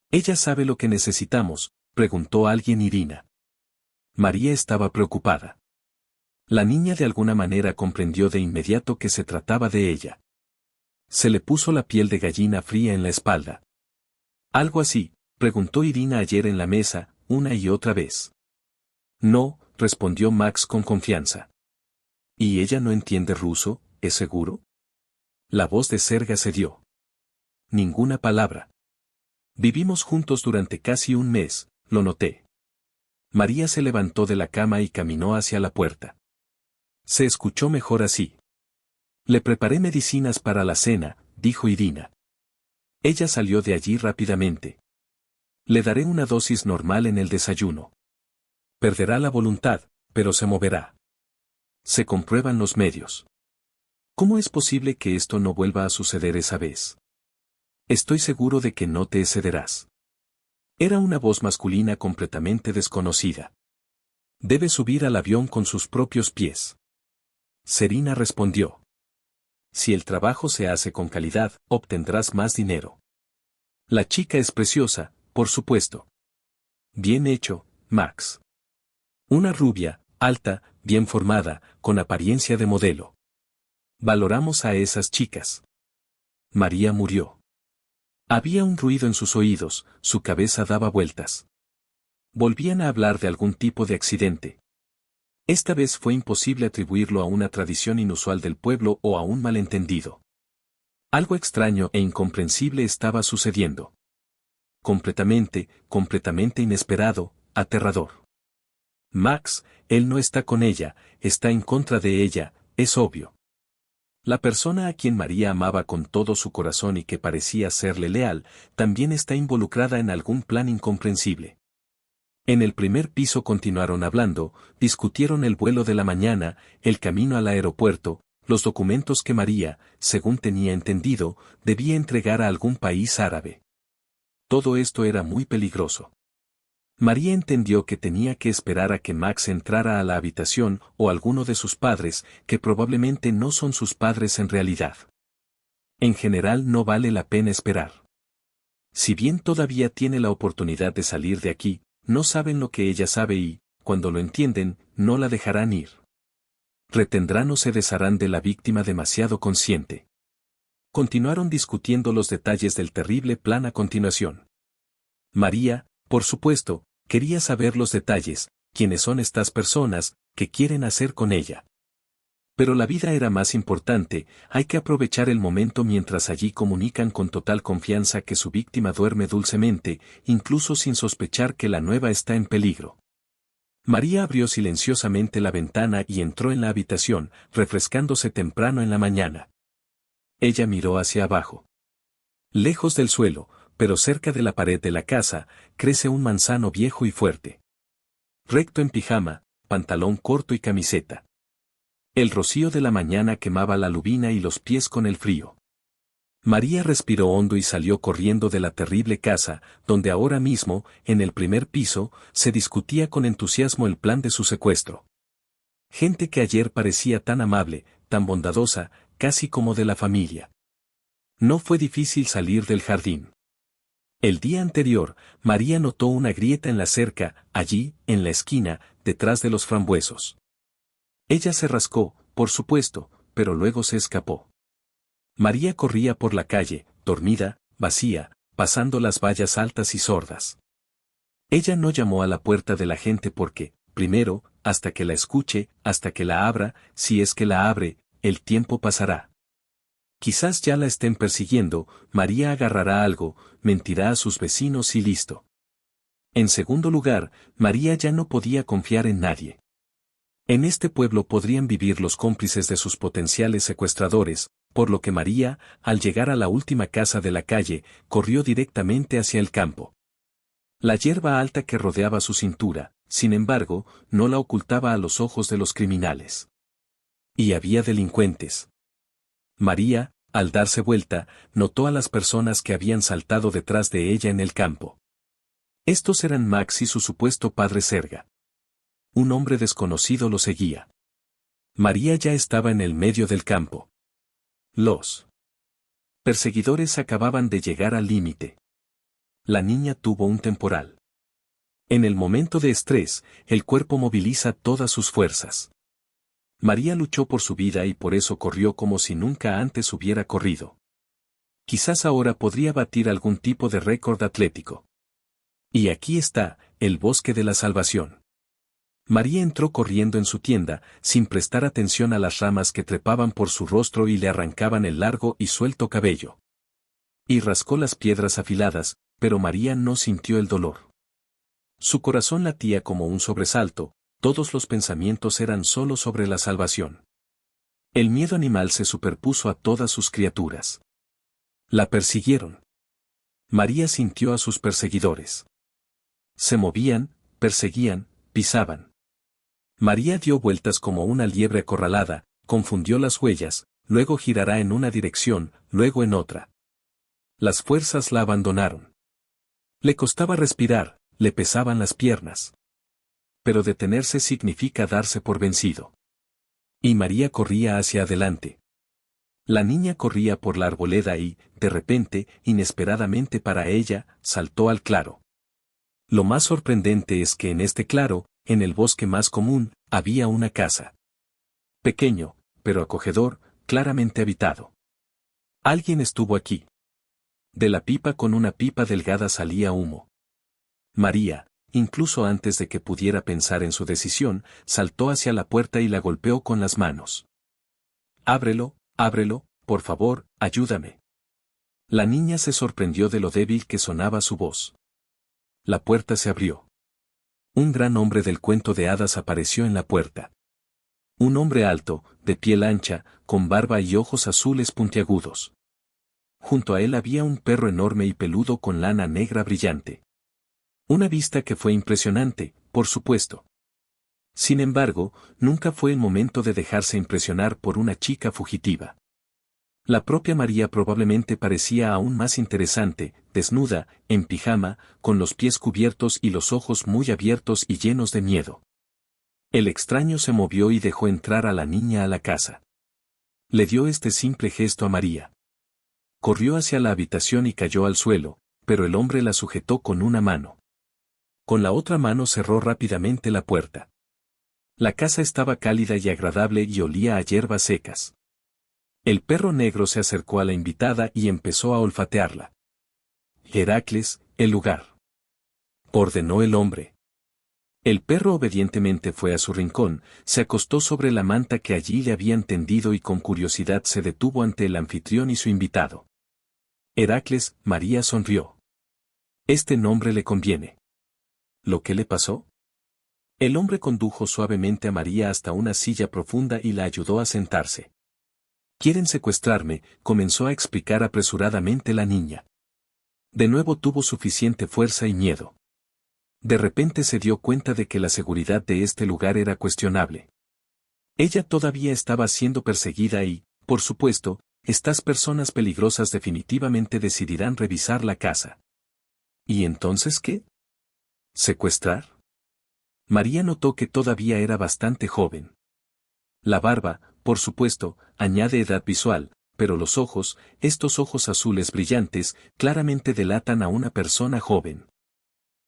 ¿Ella sabe lo que necesitamos?, preguntó alguien Irina. María estaba preocupada. La niña de alguna manera comprendió de inmediato que se trataba de ella. Se le puso la piel de gallina fría en la espalda. ¿Algo así?, preguntó Irina ayer en la mesa, una y otra vez. No, respondió Max con confianza. ¿Y ella no entiende ruso, es seguro? La voz de Serga cedió. Ninguna palabra. Vivimos juntos durante casi un mes, lo noté. María se levantó de la cama y caminó hacia la puerta. Se escuchó mejor así. Le preparé medicinas para la cena, dijo Irina. Ella salió de allí rápidamente. Le daré una dosis normal en el desayuno. Perderá la voluntad, pero se moverá. Se comprueban los medios. ¿Cómo es posible que esto no vuelva a suceder esa vez? Estoy seguro de que no te excederás. Era una voz masculina completamente desconocida. Debe subir al avión con sus propios pies. Serina respondió. Si el trabajo se hace con calidad, obtendrás más dinero. La chica es preciosa, por supuesto. Bien hecho, Max. Una rubia, alta, bien formada, con apariencia de modelo. Valoramos a esas chicas. María murió. Había un ruido en sus oídos, su cabeza daba vueltas. Volvían a hablar de algún tipo de accidente. Esta vez fue imposible atribuirlo a una tradición inusual del pueblo o a un malentendido. Algo extraño e incomprensible estaba sucediendo. Completamente inesperado, aterrador. Max, él no está con ella, está en contra de ella, es obvio. La persona a quien María amaba con todo su corazón y que parecía serle leal, también está involucrada en algún plan incomprensible. En el primer piso continuaron hablando, discutieron el vuelo de la mañana, el camino al aeropuerto, los documentos que María, según tenía entendido, debía entregar a algún país árabe. Todo esto era muy peligroso. María entendió que tenía que esperar a que Max entrara a la habitación o alguno de sus padres, que probablemente no son sus padres en realidad. En general no vale la pena esperar. Si bien todavía tiene la oportunidad de salir de aquí, no saben lo que ella sabe y, cuando lo entienden, no la dejarán ir. Retendrán o se desharán de la víctima demasiado consciente. Continuaron discutiendo los detalles del terrible plan a continuación. María, por supuesto, quería saber los detalles, quiénes son estas personas, qué quieren hacer con ella. Pero la vida era más importante, hay que aprovechar el momento mientras allí comunican con total confianza que su víctima duerme dulcemente, incluso sin sospechar que la nueva está en peligro. María abrió silenciosamente la ventana y entró en la habitación, refrescándose temprano en la mañana. Ella miró hacia abajo. Lejos del suelo, pero cerca de la pared de la casa, crece un manzano viejo y fuerte. Recto en pijama, pantalón corto y camiseta. El rocío de la mañana quemaba la lubina y los pies con el frío. María respiró hondo y salió corriendo de la terrible casa, donde ahora mismo, en el primer piso, se discutía con entusiasmo el plan de su secuestro. Gente que ayer parecía tan amable, tan bondadosa, casi como de la familia. No fue difícil salir del jardín. El día anterior, María notó una grieta en la cerca, allí, en la esquina, detrás de los frambuesos. Ella se rascó, por supuesto, pero luego se escapó. María corría por la calle, dormida, vacía, pasando las vallas altas y sordas. Ella no llamó a la puerta de la gente porque, primero, hasta que la escuche, hasta que la abra, si es que la abre, el tiempo pasará. Quizás ya la estén persiguiendo, María agarrará algo, mentirá a sus vecinos y listo. En segundo lugar, María ya no podía confiar en nadie. En este pueblo podrían vivir los cómplices de sus potenciales secuestradores, por lo que María, al llegar a la última casa de la calle, corrió directamente hacia el campo. La hierba alta que rodeaba su cintura, sin embargo, no la ocultaba a los ojos de los criminales. Y había delincuentes. María, al darse vuelta, notó a las personas que habían saltado detrás de ella en el campo. Estos eran Max y su supuesto padre Serga. Un hombre desconocido lo seguía. María ya estaba en el medio del campo. Los perseguidores acababan de llegar al límite. La niña tuvo un temporal. En el momento de estrés, el cuerpo moviliza todas sus fuerzas. María luchó por su vida y por eso corrió como si nunca antes hubiera corrido. Quizás ahora podría batir algún tipo de récord atlético. Y aquí está, el bosque de la salvación. María entró corriendo en su tienda, sin prestar atención a las ramas que trepaban por su rostro y le arrancaban el largo y suelto cabello. Y rascó las piedras afiladas, pero María no sintió el dolor. Su corazón latía como un sobresalto, todos los pensamientos eran solo sobre la salvación. El miedo animal se superpuso a todas sus criaturas. La persiguieron. María sintió a sus perseguidores. Se movían, perseguían, pisaban. María dio vueltas como una liebre acorralada, confundió las huellas, luego girará en una dirección, luego en otra. Las fuerzas la abandonaron. Le costaba respirar, le pesaban las piernas. Pero detenerse significa darse por vencido. Y María corría hacia adelante. La niña corría por la arboleda y, de repente, inesperadamente para ella, saltó al claro. Lo más sorprendente es que en este claro, en el bosque más común, había una casa. Pequeño, pero acogedor, claramente habitado. Alguien estuvo aquí. De la pipa con una pipa delgada salía humo. María, incluso antes de que pudiera pensar en su decisión, saltó hacia la puerta y la golpeó con las manos. Ábrelo, ábrelo, por favor, ayúdame. La niña se sorprendió de lo débil que sonaba su voz. La puerta se abrió. Un gran hombre del cuento de hadas apareció en la puerta. Un hombre alto, de piel ancha, con barba y ojos azules puntiagudos. Junto a él había un perro enorme y peludo con lana negra brillante. Una vista que fue impresionante, por supuesto. Sin embargo, nunca fue el momento de dejarse impresionar por una chica fugitiva. La propia María probablemente parecía aún más interesante, desnuda, en pijama, con los pies cubiertos y los ojos muy abiertos y llenos de miedo. El extraño se movió y dejó entrar a la niña a la casa. Le dio este simple gesto a María. Corrió hacia la habitación y cayó al suelo, pero el hombre la sujetó con una mano. Con la otra mano cerró rápidamente la puerta. La casa estaba cálida y agradable y olía a hierbas secas. El perro negro se acercó a la invitada y empezó a olfatearla. Heracles, el lugar. Ordenó el hombre. El perro obedientemente fue a su rincón, se acostó sobre la manta que allí le habían tendido y con curiosidad se detuvo ante el anfitrión y su invitado. Heracles, María sonrió. Este nombre le conviene. ¿Lo que le pasó? El hombre condujo suavemente a María hasta una silla profunda y la ayudó a sentarse. Quieren secuestrarme, comenzó a explicar apresuradamente la niña. De nuevo tuvo suficiente fuerza y miedo. De repente se dio cuenta de que la seguridad de este lugar era cuestionable. Ella todavía estaba siendo perseguida y, por supuesto, estas personas peligrosas definitivamente decidirán revisar la casa. ¿Y entonces qué? ¿Secuestrar? María notó que todavía era bastante joven. La barba, por supuesto, añade edad visual, pero los ojos, estos ojos azules brillantes, claramente delatan a una persona joven.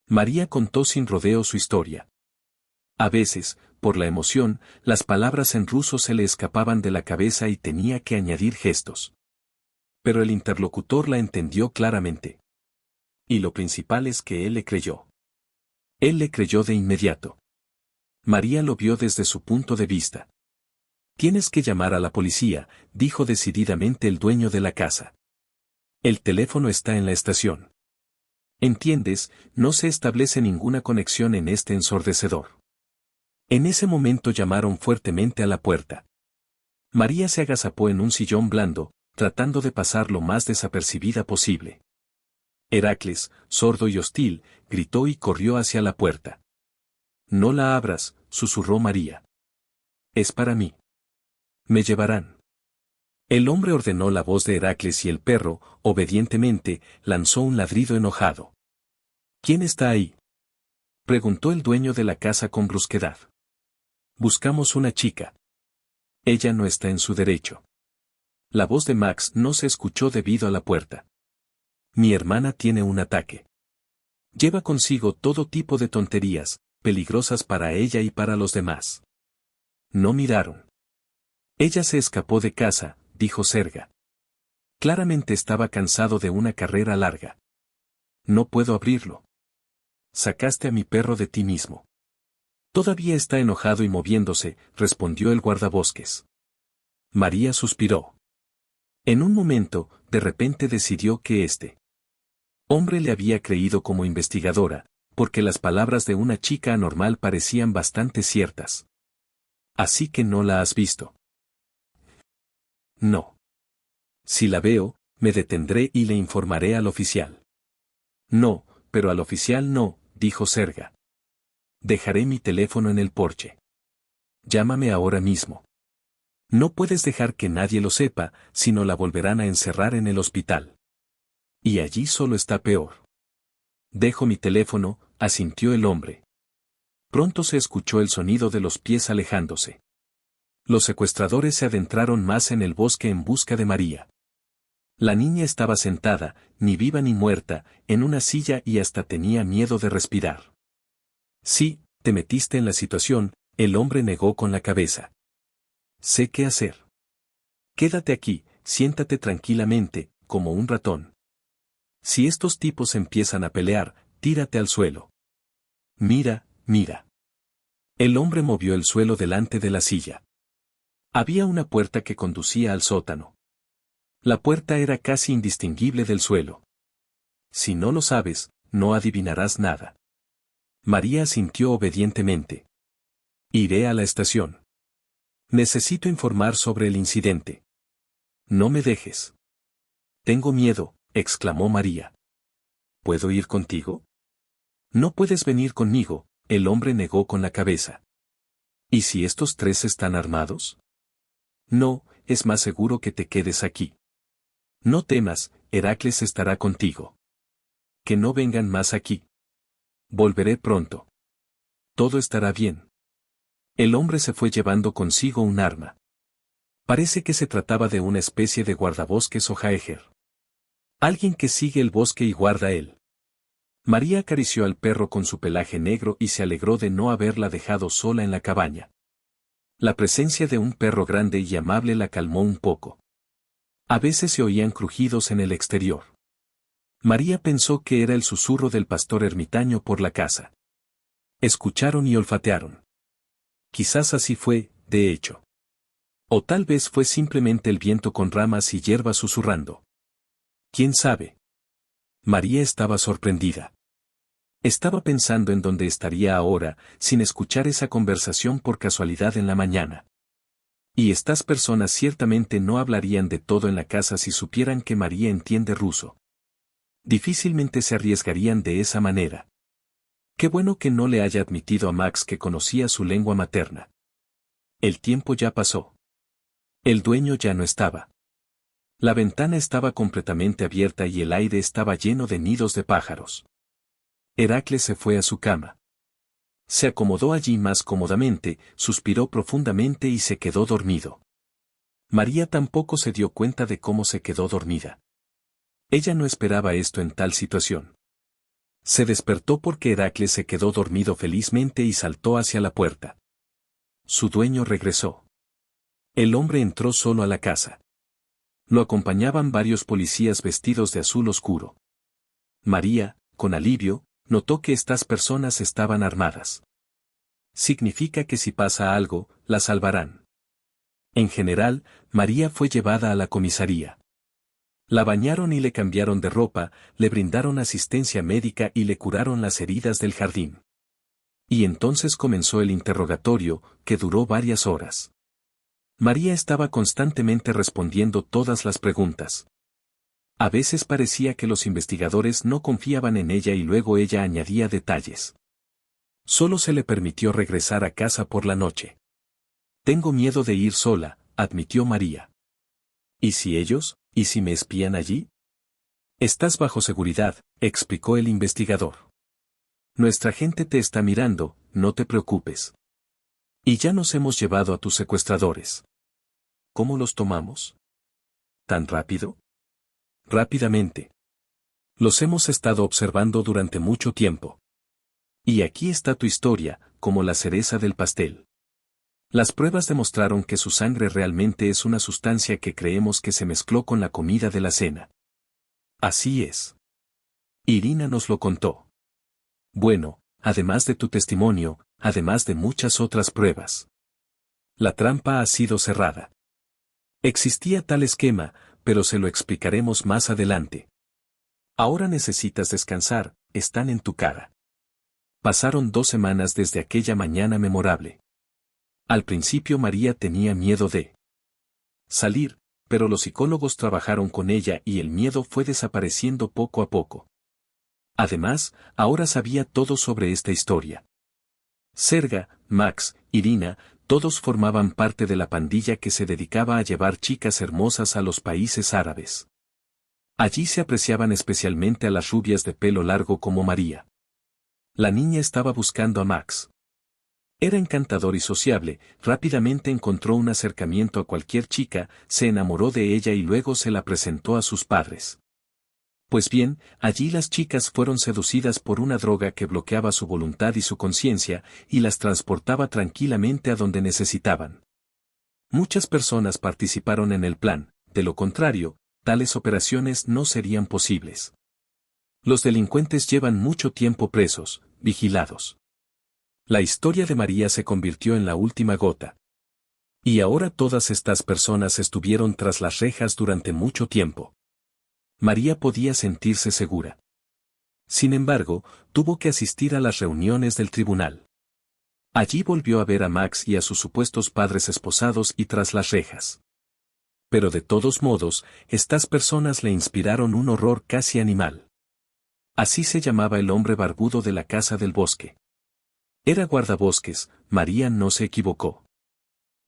María contó sin rodeo su historia. A veces, por la emoción, las palabras en ruso se le escapaban de la cabeza y tenía que añadir gestos. Pero el interlocutor la entendió claramente. Y lo principal es que él le creyó. Él le creyó de inmediato. María lo vio desde su punto de vista. Tienes que llamar a la policía, dijo decididamente el dueño de la casa. El teléfono está en la estación. ¿Entiendes? No se establece ninguna conexión en este ensordecedor. En ese momento llamaron fuertemente a la puerta. María se agazapó en un sillón blando, tratando de pasar lo más desapercibida posible. Heracles, sordo y hostil, gritó y corrió hacia la puerta. No la abras, susurró María. Es para mí. Me llevarán. El hombre ordenó la voz de Heracles y el perro, obedientemente, lanzó un ladrido enojado. ¿Quién está ahí? Preguntó el dueño de la casa con brusquedad. Buscamos una chica. Ella no está en su derecho. La voz de Max no se escuchó debido a la puerta. Mi hermana tiene un ataque. Lleva consigo todo tipo de tonterías, peligrosas para ella y para los demás. No miraron. Ella se escapó de casa, dijo Serga. Claramente estaba cansado de una carrera larga. No puedo abrirlo. Sacaste a mi perro de ti mismo. Todavía está enojado y moviéndose, respondió el guardabosques. María suspiró. En un momento, de repente decidió que este hombre le había creído como investigadora, porque las palabras de una chica anormal parecían bastante ciertas. Así que no la has visto. No. Si la veo, me detendré y le informaré al oficial. No, pero al oficial no, dijo Serga. Dejaré mi teléfono en el porche. Llámame ahora mismo. No puedes dejar que nadie lo sepa, sino la volverán a encerrar en el hospital. Y allí solo está peor. Dejo mi teléfono, asintió el hombre. Pronto se escuchó el sonido de los pies alejándose. Los secuestradores se adentraron más en el bosque en busca de María. La niña estaba sentada, ni viva ni muerta, en una silla y hasta tenía miedo de respirar. Sí, te metiste en la situación, el hombre negó con la cabeza. Sé qué hacer. Quédate aquí, siéntate tranquilamente, como un ratón. Si estos tipos empiezan a pelear, tírate al suelo. Mira, mira. El hombre movió el suelo delante de la silla. Había una puerta que conducía al sótano. La puerta era casi indistinguible del suelo. Si no lo sabes, no adivinarás nada. María asintió obedientemente. Iré a la estación. Necesito informar sobre el incidente. No me dejes. Tengo miedo, exclamó María. ¿Puedo ir contigo? No puedes venir conmigo, el hombre negó con la cabeza. ¿Y si estos tres están armados? No, es más seguro que te quedes aquí. No temas, Heracles estará contigo. Que no vengan más aquí. Volveré pronto. Todo estará bien. El hombre se fue llevando consigo un arma. Parece que se trataba de una especie de guardabosques o jaeger. Alguien que sigue el bosque y guarda él. María acarició al perro con su pelaje negro y se alegró de no haberla dejado sola en la cabaña. La presencia de un perro grande y amable la calmó un poco. A veces se oían crujidos en el exterior. María pensó que era el susurro del pastor ermitaño por la casa. Escucharon y olfatearon. Quizás así fue, de hecho. O tal vez fue simplemente el viento con ramas y hierbas susurrando. ¿Quién sabe? María estaba sorprendida. Estaba pensando en dónde estaría ahora, sin escuchar esa conversación por casualidad en la mañana. Y estas personas ciertamente no hablarían de todo en la casa si supieran que María entiende ruso. Difícilmente se arriesgarían de esa manera. Qué bueno que no le haya admitido a Max que conocía su lengua materna. El tiempo ya pasó. El dueño ya no estaba. La ventana estaba completamente abierta y el aire estaba lleno de nidos de pájaros. Heracles se fue a su cama. Se acomodó allí más cómodamente, suspiró profundamente y se quedó dormido. María tampoco se dio cuenta de cómo se quedó dormida. Ella no esperaba esto en tal situación. Se despertó porque Heracles se quedó dormido felizmente y saltó hacia la puerta. Su dueño regresó. El hombre entró solo a la casa. Lo acompañaban varios policías vestidos de azul oscuro. María, con alivio, notó que estas personas estaban armadas. Significa que si pasa algo, la salvarán. En general, María fue llevada a la comisaría. La bañaron y le cambiaron de ropa, le brindaron asistencia médica y le curaron las heridas del jardín. Y entonces comenzó el interrogatorio, que duró varias horas. María estaba constantemente respondiendo todas las preguntas. A veces parecía que los investigadores no confiaban en ella y luego ella añadía detalles. Solo se le permitió regresar a casa por la noche. Tengo miedo de ir sola, admitió María. ¿Y si ellos? ¿Y si me espían allí? Estás bajo seguridad, explicó el investigador. Nuestra gente te está mirando, no te preocupes. Y ya nos hemos llevado a tus secuestradores. ¿Cómo los tomamos? ¿Tan rápido? Rápidamente. Los hemos estado observando durante mucho tiempo. Y aquí está tu historia, como la cereza del pastel. Las pruebas demostraron que su sangre realmente es una sustancia que creemos que se mezcló con la comida de la cena. Así es. Irina nos lo contó. Bueno, además de tu testimonio, además de muchas otras pruebas. La trampa ha sido cerrada. Existía tal esquema, pero se lo explicaremos más adelante. Ahora necesitas descansar, están en tu cara. Pasaron 2 semanas desde aquella mañana memorable. Al principio María tenía miedo de salir, pero los psicólogos trabajaron con ella y el miedo fue desapareciendo poco a poco. Además, ahora sabía todo sobre esta historia. Serga, Max, Irina, todos formaban parte de la pandilla que se dedicaba a llevar chicas hermosas a los países árabes. Allí se apreciaban especialmente a las rubias de pelo largo como María. La niña estaba buscando a Max. Era encantador y sociable, rápidamente encontró un acercamiento a cualquier chica, se enamoró de ella y luego se la presentó a sus padres. Pues bien, allí las chicas fueron seducidas por una droga que bloqueaba su voluntad y su conciencia, y las transportaba tranquilamente a donde necesitaban. Muchas personas participaron en el plan, de lo contrario, tales operaciones no serían posibles. Los delincuentes llevan mucho tiempo presos, vigilados. La historia de María se convirtió en la última gota. Y ahora todas estas personas estuvieron tras las rejas durante mucho tiempo. María podía sentirse segura. Sin embargo, tuvo que asistir a las reuniones del tribunal. Allí volvió a ver a Max y a sus supuestos padres esposados y tras las rejas. Pero de todos modos, estas personas le inspiraron un horror casi animal. Así se llamaba el hombre barbudo de la casa del bosque. Era guardabosques, María no se equivocó.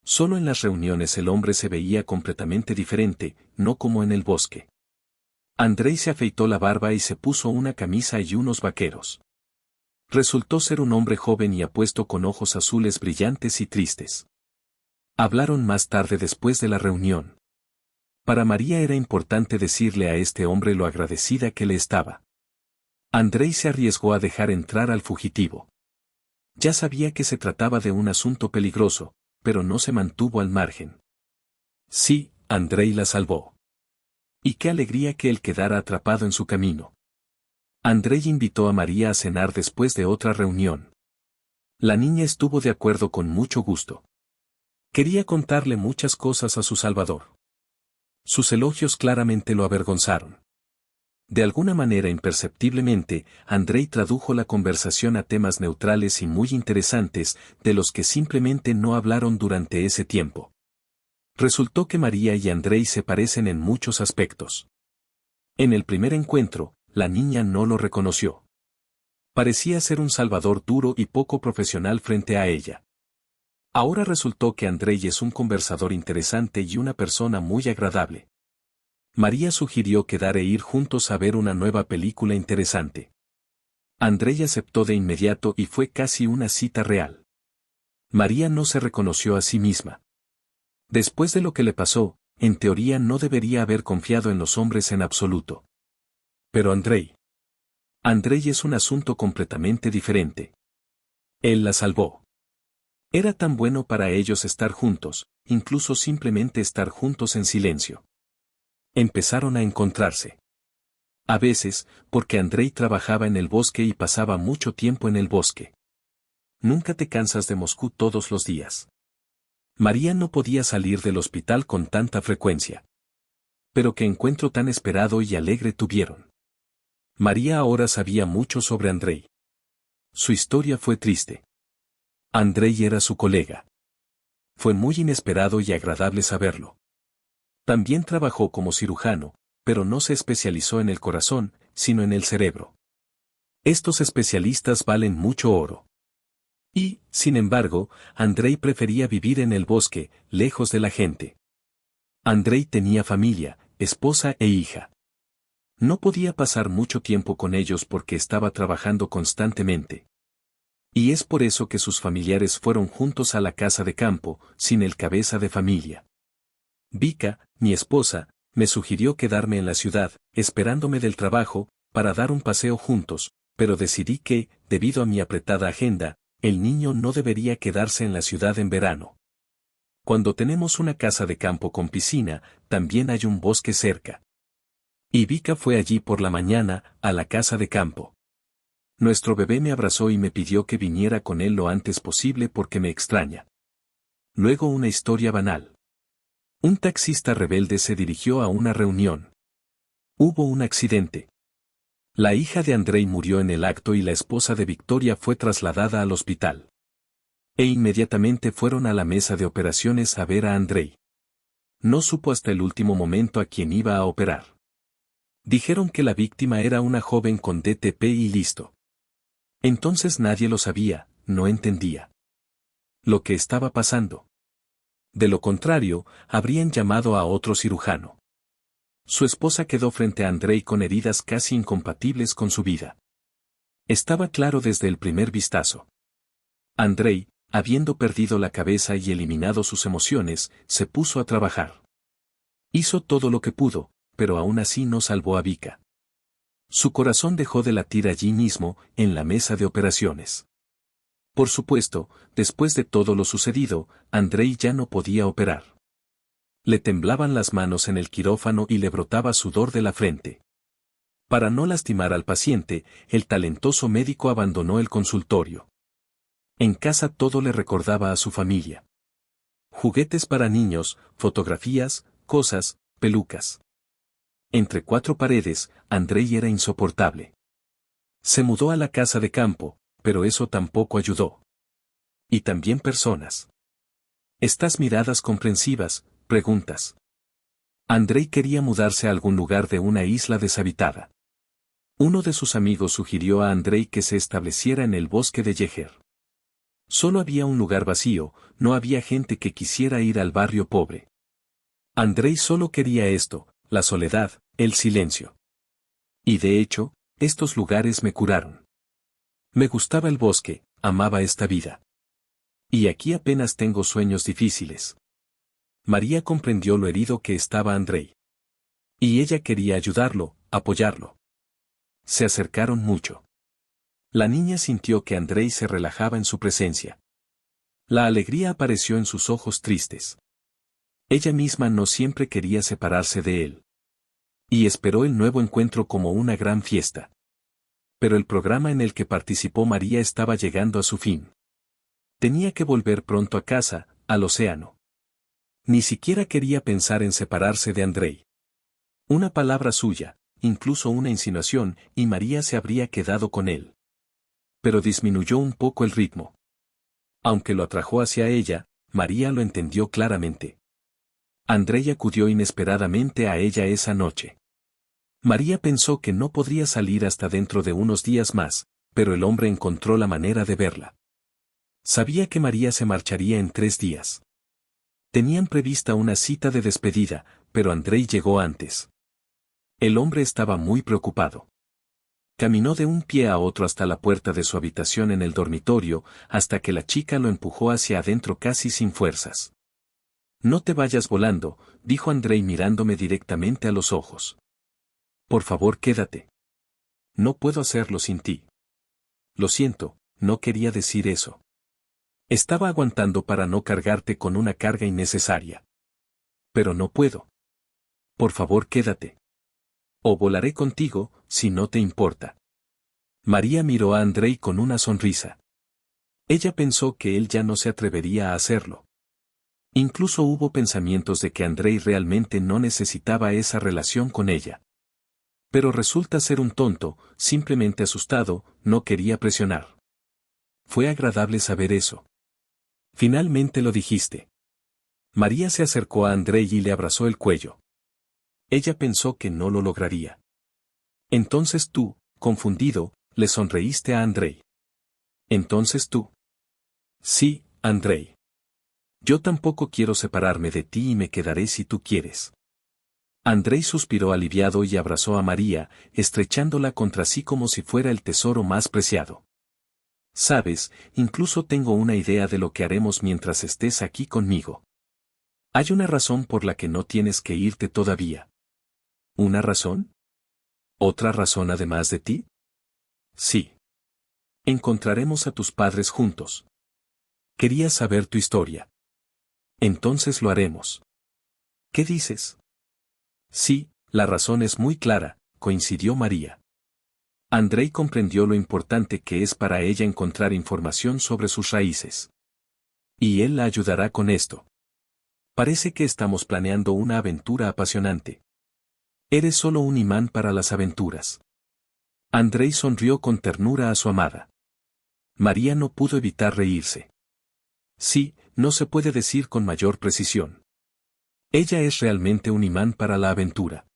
Solo en las reuniones el hombre se veía completamente diferente, no como en el bosque. Andrei se afeitó la barba y se puso una camisa y unos vaqueros. Resultó ser un hombre joven y apuesto con ojos azules brillantes y tristes. Hablaron más tarde después de la reunión. Para María era importante decirle a este hombre lo agradecida que le estaba. Andrei se arriesgó a dejar entrar al fugitivo. Ya sabía que se trataba de un asunto peligroso, pero no se mantuvo al margen. Sí, Andrei la salvó. Y qué alegría que él quedara atrapado en su camino. Andrei invitó a María a cenar después de otra reunión. La niña estuvo de acuerdo con mucho gusto. Quería contarle muchas cosas a su Salvador. Sus elogios claramente lo avergonzaron. De alguna manera imperceptiblemente, Andrei tradujo la conversación a temas neutrales y muy interesantes, de los que simplemente no hablaron durante ese tiempo. Resultó que María y Andrei se parecen en muchos aspectos. En el primer encuentro, la niña no lo reconoció. Parecía ser un Salvador duro y poco profesional frente a ella. Ahora resultó que Andrei es un conversador interesante y una persona muy agradable. María sugirió quedar e ir juntos a ver una nueva película interesante. Andrei aceptó de inmediato y fue casi una cita real. María no se reconoció a sí misma. Después de lo que le pasó, en teoría no debería haber confiado en los hombres en absoluto. Pero Andrei es un asunto completamente diferente. Él la salvó. Era tan bueno para ellos estar juntos, incluso simplemente estar juntos en silencio. Empezaron a encontrarse. A veces, porque Andrei trabajaba en el bosque y pasaba mucho tiempo en el bosque. Nunca te cansas de Moscú todos los días. María no podía salir del hospital con tanta frecuencia. Pero qué encuentro tan esperado y alegre tuvieron. María ahora sabía mucho sobre Andrei. Su historia fue triste. Andrei era su colega. Fue muy inesperado y agradable saberlo. También trabajó como cirujano, pero no se especializó en el corazón, sino en el cerebro. Estos especialistas valen mucho oro. Y, sin embargo, Andrei prefería vivir en el bosque, lejos de la gente. Andrei tenía familia, esposa e hija. No podía pasar mucho tiempo con ellos porque estaba trabajando constantemente. Y es por eso que sus familiares fueron juntos a la casa de campo, sin el cabeza de familia. Vika, mi esposa, me sugirió quedarme en la ciudad, esperándome del trabajo, para dar un paseo juntos, pero decidí que, debido a mi apretada agenda, el niño no debería quedarse en la ciudad en verano. Cuando tenemos una casa de campo con piscina, también hay un bosque cerca. Y Vika fue allí por la mañana, a la casa de campo. Nuestro bebé me abrazó y me pidió que viniera con él lo antes posible porque me extraña. Luego una historia banal. Un taxista rebelde se dirigió a una reunión. Hubo un accidente. La hija de Andrei murió en el acto y la esposa de Victoria fue trasladada al hospital. E inmediatamente fueron a la mesa de operaciones a ver a Andrei. No supo hasta el último momento a quién iba a operar. Dijeron que la víctima era una joven con DTP y listo. Entonces nadie lo sabía, no entendía lo que estaba pasando. De lo contrario, habrían llamado a otro cirujano. Su esposa quedó frente a Andrei con heridas casi incompatibles con su vida. Estaba claro desde el primer vistazo. Andrei, habiendo perdido la cabeza y eliminado sus emociones, se puso a trabajar. Hizo todo lo que pudo, pero aún así no salvó a Vika. Su corazón dejó de latir allí mismo, en la mesa de operaciones. Por supuesto, después de todo lo sucedido, Andrei ya no podía operar. Le temblaban las manos en el quirófano y le brotaba sudor de la frente. Para no lastimar al paciente, el talentoso médico abandonó el consultorio. En casa todo le recordaba a su familia. Juguetes para niños, fotografías, cosas, pelucas. Entre cuatro paredes, Andrei era insoportable. Se mudó a la casa de campo, pero eso tampoco ayudó. Y también personas. Estas miradas comprensivas, preguntas. Andrei quería mudarse a algún lugar de una isla deshabitada. Uno de sus amigos sugirió a Andrei que se estableciera en el bosque de Yeger. Solo había un lugar vacío, no había gente que quisiera ir al barrio pobre. Andrei solo quería esto, la soledad, el silencio. Y de hecho, estos lugares me curaron. Me gustaba el bosque, amaba esta vida. Y aquí apenas tengo sueños difíciles. María comprendió lo herido que estaba Andrei. Y ella quería ayudarlo, apoyarlo. Se acercaron mucho. La niña sintió que Andrei se relajaba en su presencia. La alegría apareció en sus ojos tristes. Ella misma no siempre quería separarse de él. Y esperó el nuevo encuentro como una gran fiesta. Pero el programa en el que participó María estaba llegando a su fin. Tenía que volver pronto a casa, al océano. Ni siquiera quería pensar en separarse de Andrei. Una palabra suya, incluso una insinuación, y María se habría quedado con él. Pero disminuyó un poco el ritmo. Aunque lo atrajo hacia ella, María lo entendió claramente. Andrei acudió inesperadamente a ella esa noche. María pensó que no podría salir hasta dentro de unos días más, pero el hombre encontró la manera de verla. Sabía que María se marcharía en 3 días. Tenían prevista una cita de despedida, pero Andrei llegó antes. El hombre estaba muy preocupado. Caminó de un pie a otro hasta la puerta de su habitación en el dormitorio, hasta que la chica lo empujó hacia adentro casi sin fuerzas. «No te vayas volando», dijo Andrei mirándome directamente a los ojos. «Por favor, quédate. No puedo hacerlo sin ti». «Lo siento, no quería decir eso. Estaba aguantando para no cargarte con una carga innecesaria. Pero no puedo. Por favor, quédate. O volaré contigo, si no te importa». María miró a Andrei con una sonrisa. Ella pensó que él ya no se atrevería a hacerlo. Incluso hubo pensamientos de que Andrei realmente no necesitaba esa relación con ella. Pero resulta ser un tonto, simplemente asustado, no quería presionar. Fue agradable saber eso. Finalmente lo dijiste. María se acercó a Andrei y le abrazó el cuello. Ella pensó que no lo lograría. Entonces tú, confundido, le sonreíste a Andrei. Entonces tú. Sí, Andrei. Yo tampoco quiero separarme de ti y me quedaré si tú quieres. Andrei suspiró aliviado y abrazó a María, estrechándola contra sí como si fuera el tesoro más preciado. Sabes, incluso tengo una idea de lo que haremos mientras estés aquí conmigo. Hay una razón por la que no tienes que irte todavía. ¿Una razón? ¿Otra razón además de ti? Sí. Encontraremos a tus padres juntos. Quería saber tu historia. Entonces lo haremos. ¿Qué dices? Sí, la razón es muy clara, coincidió María. Andrei comprendió lo importante que es para ella encontrar información sobre sus raíces. Y él la ayudará con esto. Parece que estamos planeando una aventura apasionante. Eres solo un imán para las aventuras. Andrei sonrió con ternura a su amada. María no pudo evitar reírse. Sí, no se puede decir con mayor precisión. Ella es realmente un imán para la aventura.